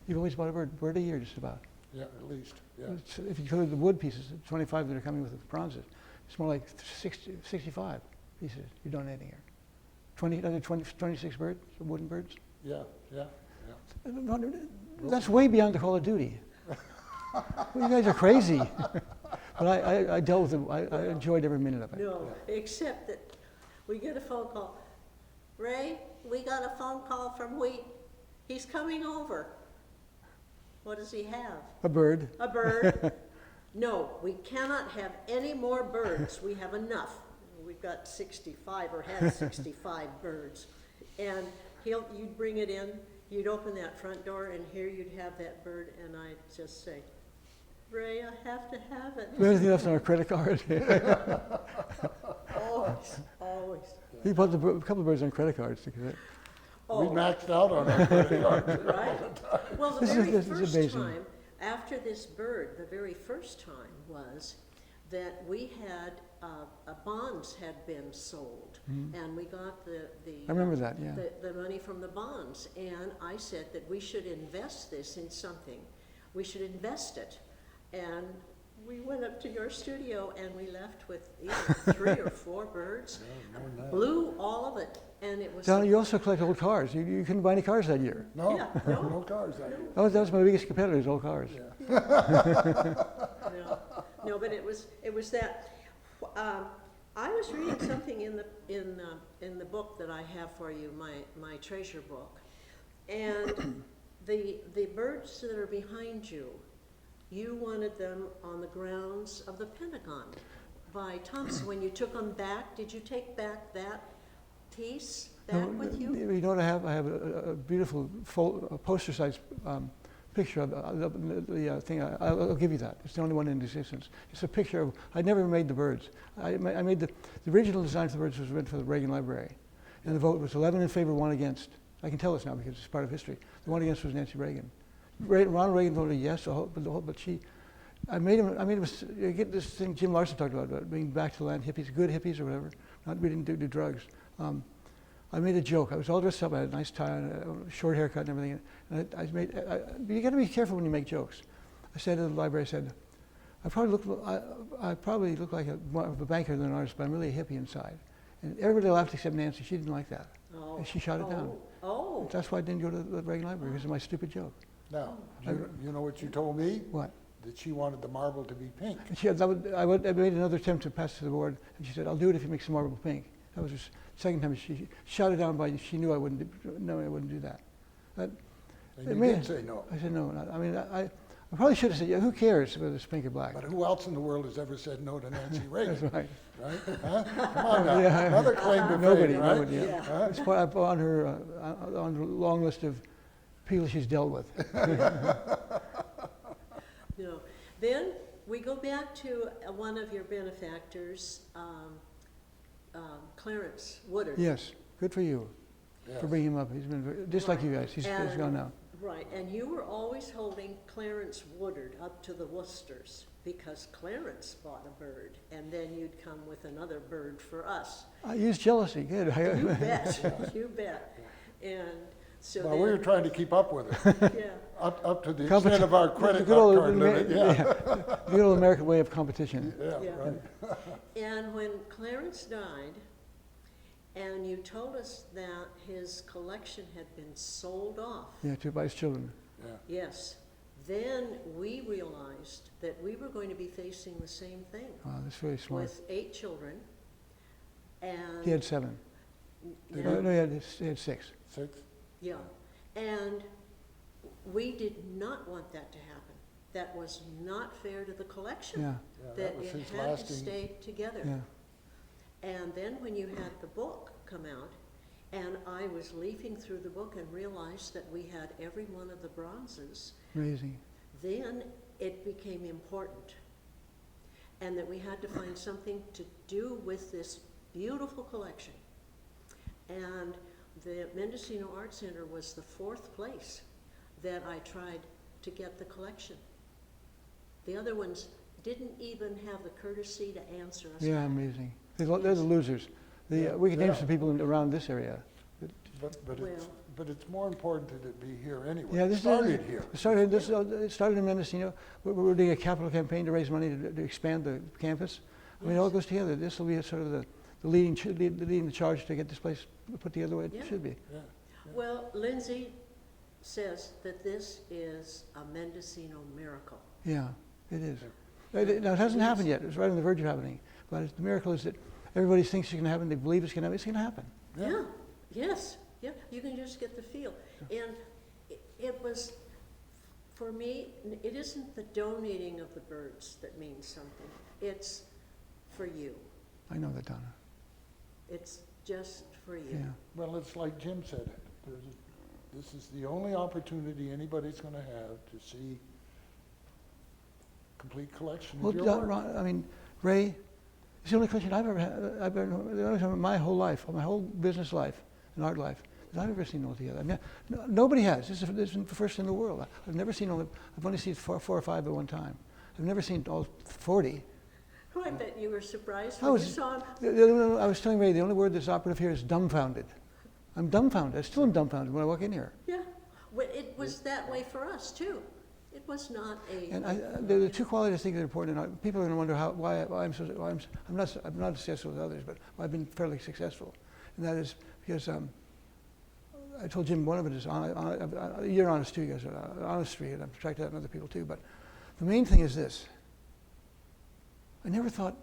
you've always bought a bird a year just about. Yeah, at least, yeah. If you include the wood pieces, the 25 that are coming with the bronzes, it's more like 65 pieces you're donating here. 26 birds, wooden birds. Yeah, yeah, yeah. That's way beyond the Call of Duty. Well, you guys are crazy. But I dealt with it. I enjoyed every minute of it. No, except that we get a phone call. Ray, we got a phone call from Wheat. He's coming over. What does he have? A bird. A bird? No, we cannot have any more birds. We have enough. We've got 65 or had 65 birds. And you'd bring it in, you'd open that front door, and here you'd have that bird, and I'd just say, Ray, I have to have it. We have anything left on our credit card? Always, always. We bought a couple of birds on credit cards. We Oh, maxed out on our credit cards. right. Well, the This is- very this is first amazing. time, after this bird, the very first time was that we had, bonds had been sold. And we got the I remember that, yeah. the money from the bonds. And I said that we should invest this in something. We should invest it. And we went up to your studio and we left with either 3 or 4 birds, more than that. blew all of it, and it was. Donna, you also collect old cars. You couldn't buy any cars that year. No, Yeah, no cars that year. That was my biggest competitor, is old cars. No, but it was that. I was reading something in the book that I have for you, my treasure book, and the birds that are behind you, you wanted them on the grounds of the Pentagon by Thompson. When you took them back, did you take back that piece back with you? You know what I have? I have a beautiful poster-sized picture of the thing. I'll give you that. It's the only one in existence. It's a picture of, I never made the birds. I made the original design for the birds was written for the Reagan Library. And the vote was 11 in favor, 1 against. I can tell this now because it's part of history. The 1 against was Nancy Reagan. Ronald Reagan voted yes, but I made him, you get this thing Jim Larson talked about being back to the land hippies, good hippies or whatever. We didn't do drugs. I made a joke. I was all dressed up. I had a nice tie and a short haircut and everything. And you got to be careful when you make jokes. I said to the library, I probably look like more of a banker than an artist, but I'm really a hippie inside. And everybody laughed except Nancy. She didn't like that. Oh. And she shot it down. Oh. That's why I didn't go to the Reagan Library, because of my stupid joke. Now, you know what you told me? What? That she wanted the marble to be pink. I made another attempt to pass it to the board, and she said, I'll do it if you make some marble pink. That was the second time she shot it down by, she knew I wouldn't do that. And you did say no. I said no. I probably should have said, yeah, who cares whether it's pink or black? But who else in the world has ever said no to Nancy Reagan? That's right. Right? Huh? Come on now. Yeah. Another claim to Nobody, fame, right? nobody, yeah. Yeah. Huh? It's up on her on the long list of people she's dealt with. No. Then we go back to one of your benefactors, Clarence Woodard. Yes, good for you Yes. for bringing him up. He's been just like you guys. He's gone now. Right, and you were always holding Clarence Woodard up to the Worcesters because Clarence bought a bird, and then you'd come with another bird for us. I use jealousy. Good. You bet, you bet. And so Well, we were then, trying to keep up with it, yeah, up to the Competi- extent of our credit the good old card limit, yeah. the good old American way of competition. Yeah, Yeah. right. and when Clarence died, and you told us that his collection had been sold off, Yeah, to by his children. Yeah. yes, then we realized that we were going to be facing the same thing Wow, that's very smart. with 8 children, and He had 7. Did now- No, he had 6. 6? yeah, and we did not want that to happen. That was not fair to the collection. Yeah, Yeah, That was it his had to lasting. stay together. yeah. And then when you had the book come out, and I was leafing through the book and realized that we had every one of the bronzes, Amazing. then it became important. And that we had to find something to do with this beautiful collection. And the Mendocino Art Center was the 4th place that I tried to get the collection. The other ones didn't even have the courtesy to answer us. Yeah, amazing. They're the losers. We can name Yeah. some people around this area. But it's more important that it be here anyway. Yeah, It this started here. It started in Mendocino. We're doing a capital campaign to raise money to expand the campus. I mean, it all goes together. This will be sort of the leading the charge to get this place put together the way it Yeah. should be. Yeah. Well, Lindsay says that this is a Mendocino miracle. Yeah, it is. Now, it hasn't happened yet. It's right on the verge of happening. But the miracle is that everybody thinks it's going to happen. They believe it's going to happen. It's going to happen. Yeah, yes, yeah, you can just get the feel. And it was, for me, it isn't the donating of the birds that means something. It's for you. I know that, Donna. It's just for you. Yeah. Well, it's like Jim said, this is the only opportunity anybody's gonna have to see complete collection Well, of your work. Ron, I mean, Ray, it's the only question I've ever had. The only time in my whole life, my whole business life and art life, that I've ever seen all together. I mean, nobody has. This is the first in the world. I've never seen all. I've only seen four or five at one time. I've never seen all 40. Oh, I bet you were surprised I when you was- saw him. I was telling Ray, the only word that's operative here is dumbfounded. I'm dumbfounded. I still am dumbfounded when I walk in here. Yeah, well, it was that way for us too. It was not a. And there are 2 qualities I think that are important. And people are going to wonder why I'm not successful with others, but why I've been fairly successful. And that is because I told Jim one of it is you're honest too, you guys are honestly, and I've attracted that in other people too. But the main thing is this: I never thought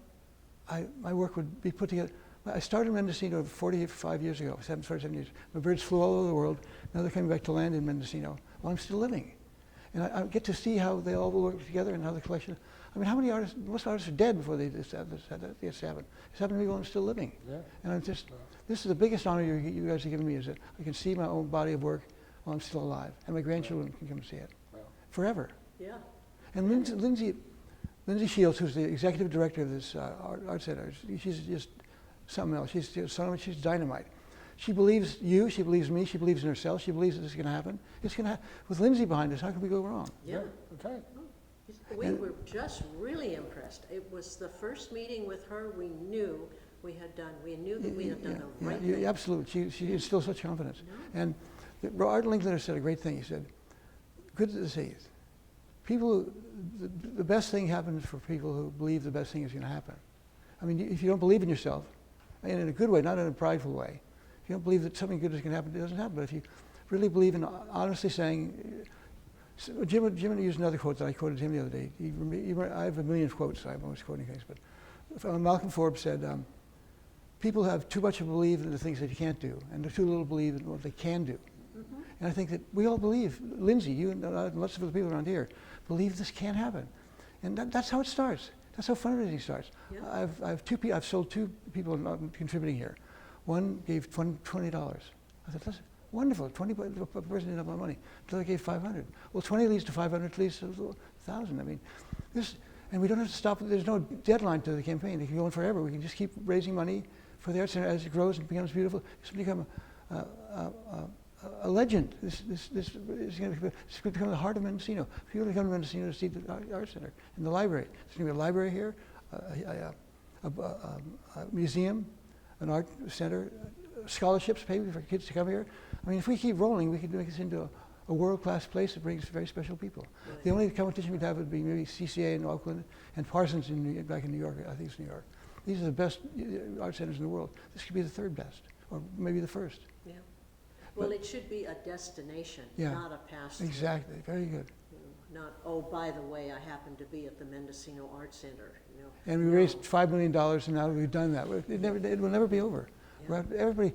my work would be put together. I started in Mendocino 45 years ago, 47 years. My birds flew all over the world. Now they're coming back to land in Mendocino while I'm still living. And I get to see how they all work together and how the collection. I mean, how many artists? Most artists are dead before they happen. It's happened to me while I'm still living. Yeah. And I'm just. This is the biggest honor you guys have given me, is that I can see my own body of work while I'm still alive, and my grandchildren can come see it Well, forever. Yeah, And Lindsay Shields, who's the executive director of this art center, she's just something else. She's dynamite. She believes you, she believes me, she believes in herself, she believes that this is going to happen. It's going to happen. With Lindsay behind us, how can we go wrong? yeah. that's right. We were just really impressed. It was the first meeting with her we knew we had done. We knew that we had done the right thing. Absolutely. She instills such confidence. No. And Art Linklater said a great thing. He said, good to see it. The best thing happens for people who believe the best thing is going to happen. I mean, if you don't believe in yourself, and in a good way, not in a prideful way, if you don't believe that something good is going to happen, it doesn't happen. But if you really believe in honestly saying, Jim used another quote that I quoted him the other day. I have a million quotes, so I'm always quoting things, but Malcolm Forbes said, people have too much to believe in the things that you can't do, and too little believe in what they can do. And I think that we all believe, Lindsay, you and lots of other people around here, believe this can happen. And that's how it starts. That's how fundraising starts. Yeah. I've sold 2 people not contributing here. One gave $20. I thought, that's wonderful, 20, a person didn't have my money. The other gave 500. Well, 20 leads to 500, leads to 1,000. I mean, and we don't have to stop. There's no deadline to the campaign. It can go on forever. We can just keep raising money for the Arts Center as it grows and becomes beautiful. It's become a legend. This is going to become the heart of Mendocino. People come to Mendocino to see the Art Center and the library. There's going to be a library here, a museum, an art center, scholarships paid for kids to come here. I mean, if we keep rolling, we could make this into a world-class place that brings very special people. Right. The only competition we'd have would be maybe CCA in Oakland and Parsons back in New York. I think it's New York. These are the best art centers in the world. This could be the 3rd best, or maybe the 1st. Yeah. Well, it should be a destination, Yeah. not a pass-through. Exactly. Very good. You know, not, oh, by the way, I happen to be at the Mendocino Art Center, you know. And we raised $5 million, and now we've done that. It will never be over. Yeah. Everybody,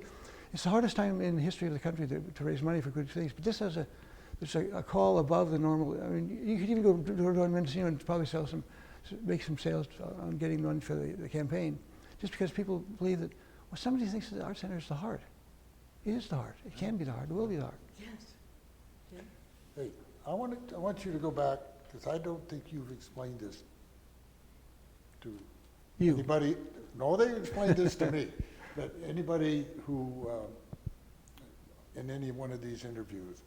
it's the hardest time in the history of the country to raise money for good things. But this has it's a call above the normal. I mean, you could even go to Mendocino and probably make some sales on getting money for the campaign, just because people believe that, well, somebody thinks that the Art Center is the heart. It is the heart. It can be the heart. It will be the heart. Yes. Yeah. Hey, I want you to go back, because I don't think you've explained this to You. anybody. No, they explained this to me, but anybody who, in any one of these interviews,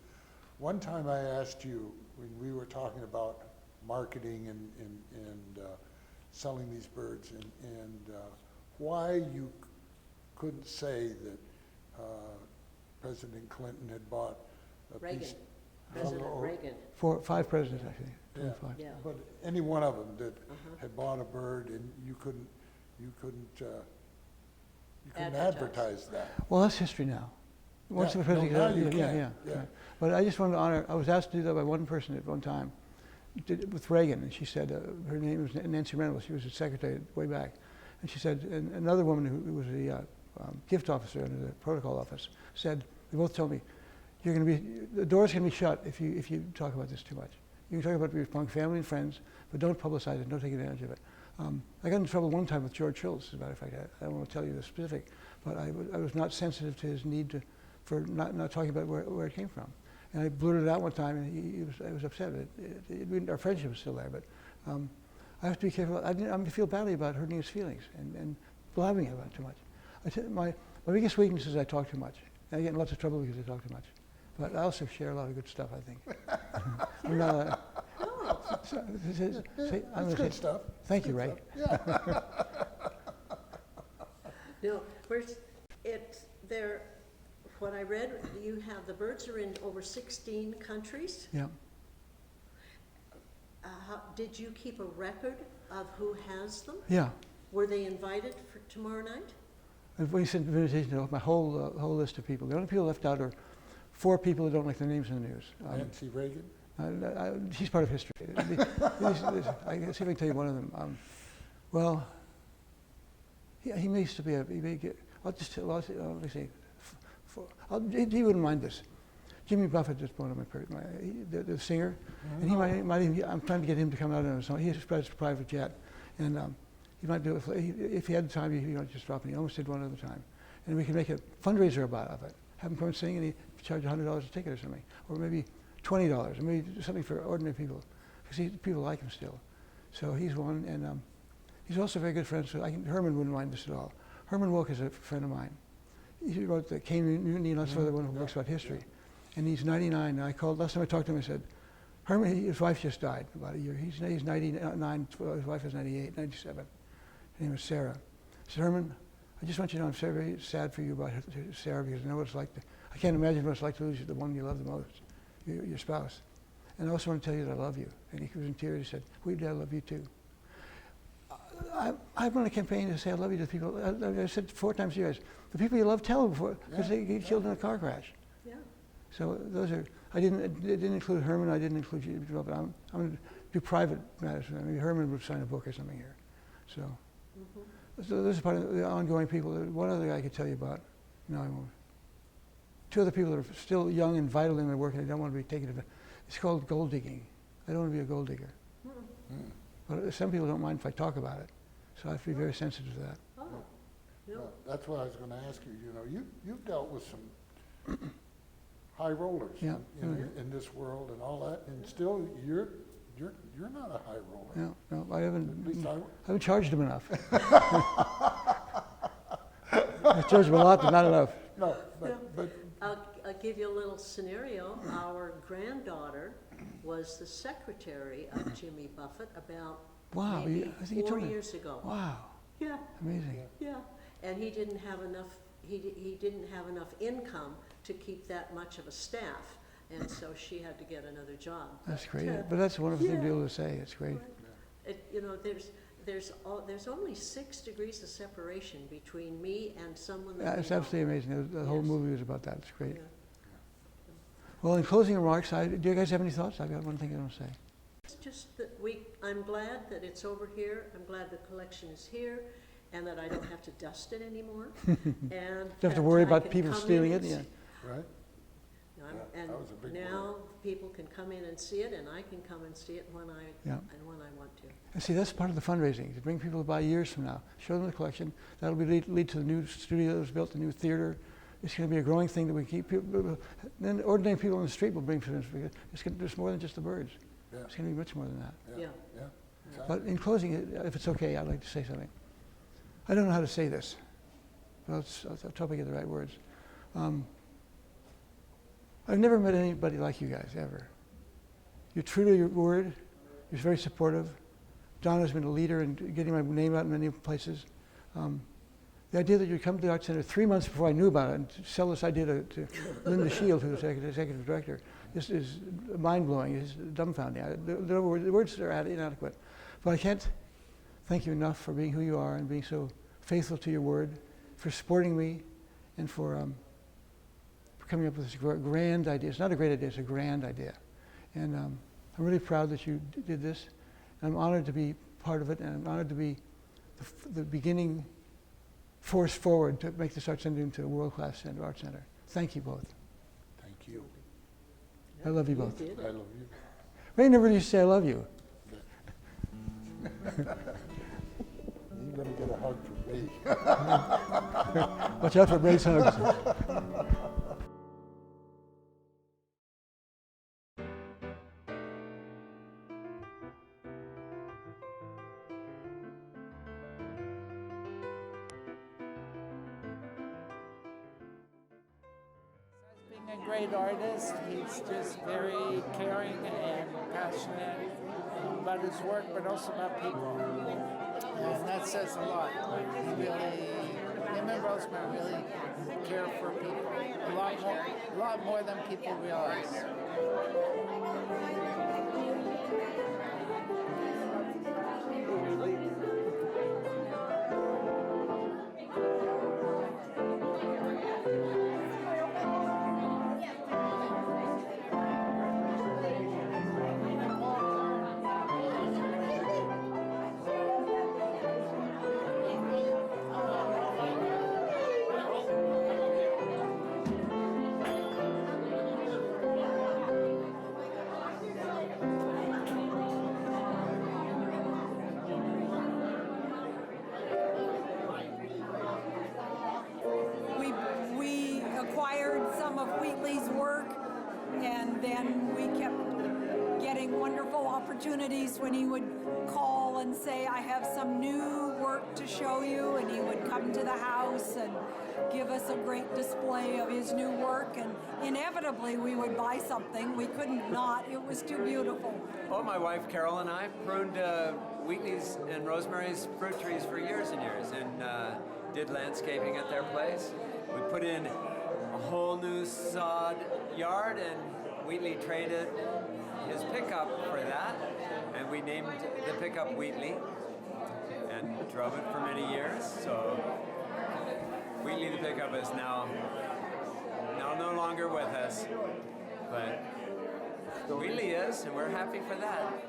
one time I asked you, when we were talking about marketing and selling these birds, and why you couldn't say that President Clinton had bought a Reagan, piece. President Oh, Reagan. 5 presidents, I think. Yeah, 5. Yeah. but any one of them that Uh-huh. had bought a bird, and you couldn't Advertise. advertise that. Well, that's history now. Once Yeah, the president, no, now you yeah, can, yeah. yeah. But I just wanted to honor. I was asked to do that by one person at one time, with Reagan, and she said her name was Nancy Reynolds. She was his secretary way back, and she said, and another woman who was the gift officer in the protocol office said, they both told me, the door's going to be shut if you talk about this too much. You can talk about it among family and friends, but don't publicize it. Don't take advantage of it. I got in trouble one time with George Shultz, as a matter of fact. I don't want to tell you the specific, but I was not sensitive to his need for not talking about where it came from. And I blurted it out one time, and I was upset. Our friendship was still there, but I have to be careful. I feel badly about hurting his feelings and blabbing about it too much. My biggest weakness is I talk too much. I get in lots of trouble because I talk too much. But I also share a lot of good stuff, I think. I'm not, That's good stuff. Thank you, Ray. Yeah. No, what I read, you have, the birds are in over 16 countries. Yeah. Did you keep a record of who has them? Yeah. Were they invited for tomorrow night? We sent an invitation to my whole list of people. The only people left out are 4 people who don't like their names in the news. Nancy Reagan? She's part of history. I can see if I can tell you one of them. Well, he may still be I'll just tell, let me see. He wouldn't mind this. Jimmy Buffett is one of the singer, and he might even, I'm trying to get him to come out on his own. He has a private jet, and he might do it, if he had the time, he might just drop in. He almost did one other time. And we can make a fundraiser of it. Have him come and sing, and he charge $100 a ticket or something, or maybe $20, or maybe something for ordinary people, because people like him still. So he's one, and he's also a very good friend, so Herman wouldn't mind this at all. Herman Wouk is a friend of mine. He wrote the Cane Mutiny and lots of other wonderful books about history. And he's 99, and I called, last time I talked to him, I said, Herman, his wife just died about a year. He's 99, his wife is 98, 97. Her name was Sarah. I said, Herman, I just want you to know I'm very sad for you about Sarah, because I know what it's like I can't imagine what it's like to lose the one you love the most, your spouse. And I also want to tell you that I love you. And he was in tears. He said, Wheatley, I love you too. I run a campaign to say I love you to people. I said 4 times a year, the people you love, tell them before, because they get killed in a car crash. Yeah. So those are, it didn't include Herman, I didn't include you, but I'm going to do private matters for them. Maybe Herman would sign a book or something here. So, so those are part of the ongoing people. One other guy I could tell you about, no I won't. two other people that are still young and vital in their work and they don't want to be taken advantage. It's called gold digging. I don't want to be a gold digger. But some people don't mind if I talk about it. So I have to be very sensitive to that. Oh, no. Well, that's what I was gonna ask you, you know, you've dealt with some high rollers Yeah. in this world and all that, and still you're not a high roller. No, I haven't. At least I haven't charged them enough. I charged them a lot, but not enough. No, but I'll give you a little scenario. Our granddaughter was the secretary of Jimmy Buffett about Wow, maybe I think you 4 told me. years ago. Wow, Yeah, amazing. yeah. And he didn't have enough, he didn't have enough income to keep that much of a staff. And so she had to get another job. That's But, great. But that's a wonderful thing to be yeah. able to say. It's great. You know, there's only 6 degrees of separation between me and someone Yeah, that it's we know. absolutely amazing. The whole Yes. movie was about that. It's great. Yeah. Well, in closing remarks, do you guys have any thoughts? I've got one thing I want to say. It's just that I'm glad that it's over here. I'm glad the collection is here and that I don't have to dust it anymore. And Don't have to that worry I about can people come stealing in it. and Yeah. see- right? I'm- Yeah, that was a big And now people can come in and see it, and I can come and see it when I want to. And see, that's part of the fundraising, to bring people to buy years from now. Show them the collection. That'll lead to the new studio that was built, the new theater. It's going to be a growing thing that we keep people. Then ordinary people on the street will bring to this because there's more than just the birds. Yeah, It's going to be much more than that. Yeah. exactly. But in closing, if it's okay, I'd like to say something. I don't know how to say this, but I'll try to get the right words. I've never met anybody like you guys, ever. You're true to your word. You're very supportive. Don has been a leader in getting my name out in many places. The idea that you'd come to the Art Center 3 months before I knew about it and to sell this idea to Linda Shield, who's the executive director, this is mind-blowing. It's dumbfounding. The words are inadequate. But I can't thank you enough for being who you are and being so faithful to your word, for supporting me, and for coming up with this grand idea. It's not a great idea, it's a grand idea. And I'm really proud that you did this. And I'm honored to be part of it, and I'm honored to be the beginning force forward to make this Art Center into a world-class art center. Thank you both. Thank you. I love you both. did I it. love you. Ray never used to say I love you. You're gonna get a hug from me. Watch out for Ray's hugs. Being a great artist, he's just very caring and passionate about his work, but also about people. And that says a lot. He really, him and Rosemary really care for people. A lot more than people realize. We acquired some of Wheatley's work, and then we kept getting wonderful opportunities when he would call and say, I have some new work to show you, and he would come to the house and give us a great display of his new work, and inevitably we would buy something. We couldn't not. It was too beautiful. Well, my wife Carol and I pruned Wheatley's and Rosemary's fruit trees for years and years, and did landscaping at their place. We put in a whole new sod yard, and Wheatley traded his pickup for that, and we named the pickup Wheatley and drove it for many years. So Wheatley the pickup is now no longer with us, but Wheatley is, and we're happy for that.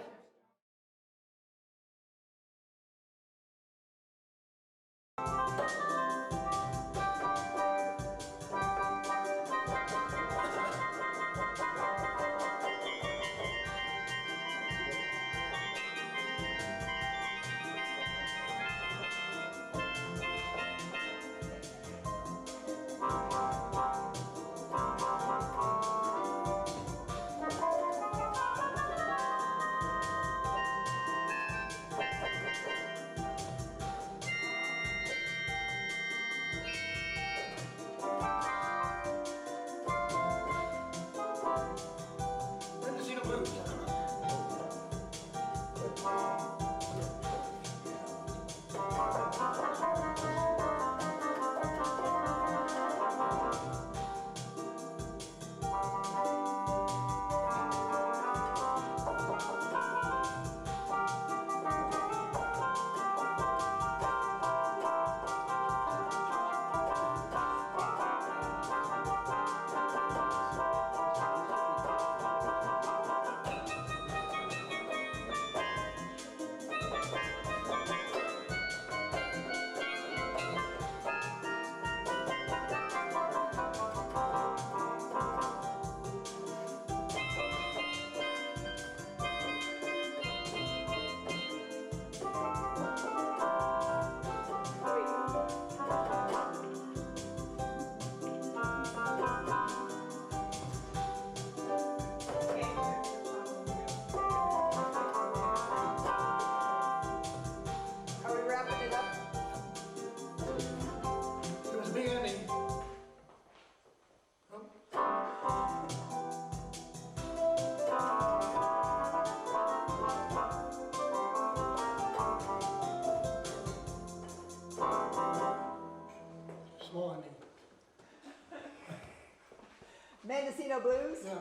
Casino Blues? Yeah.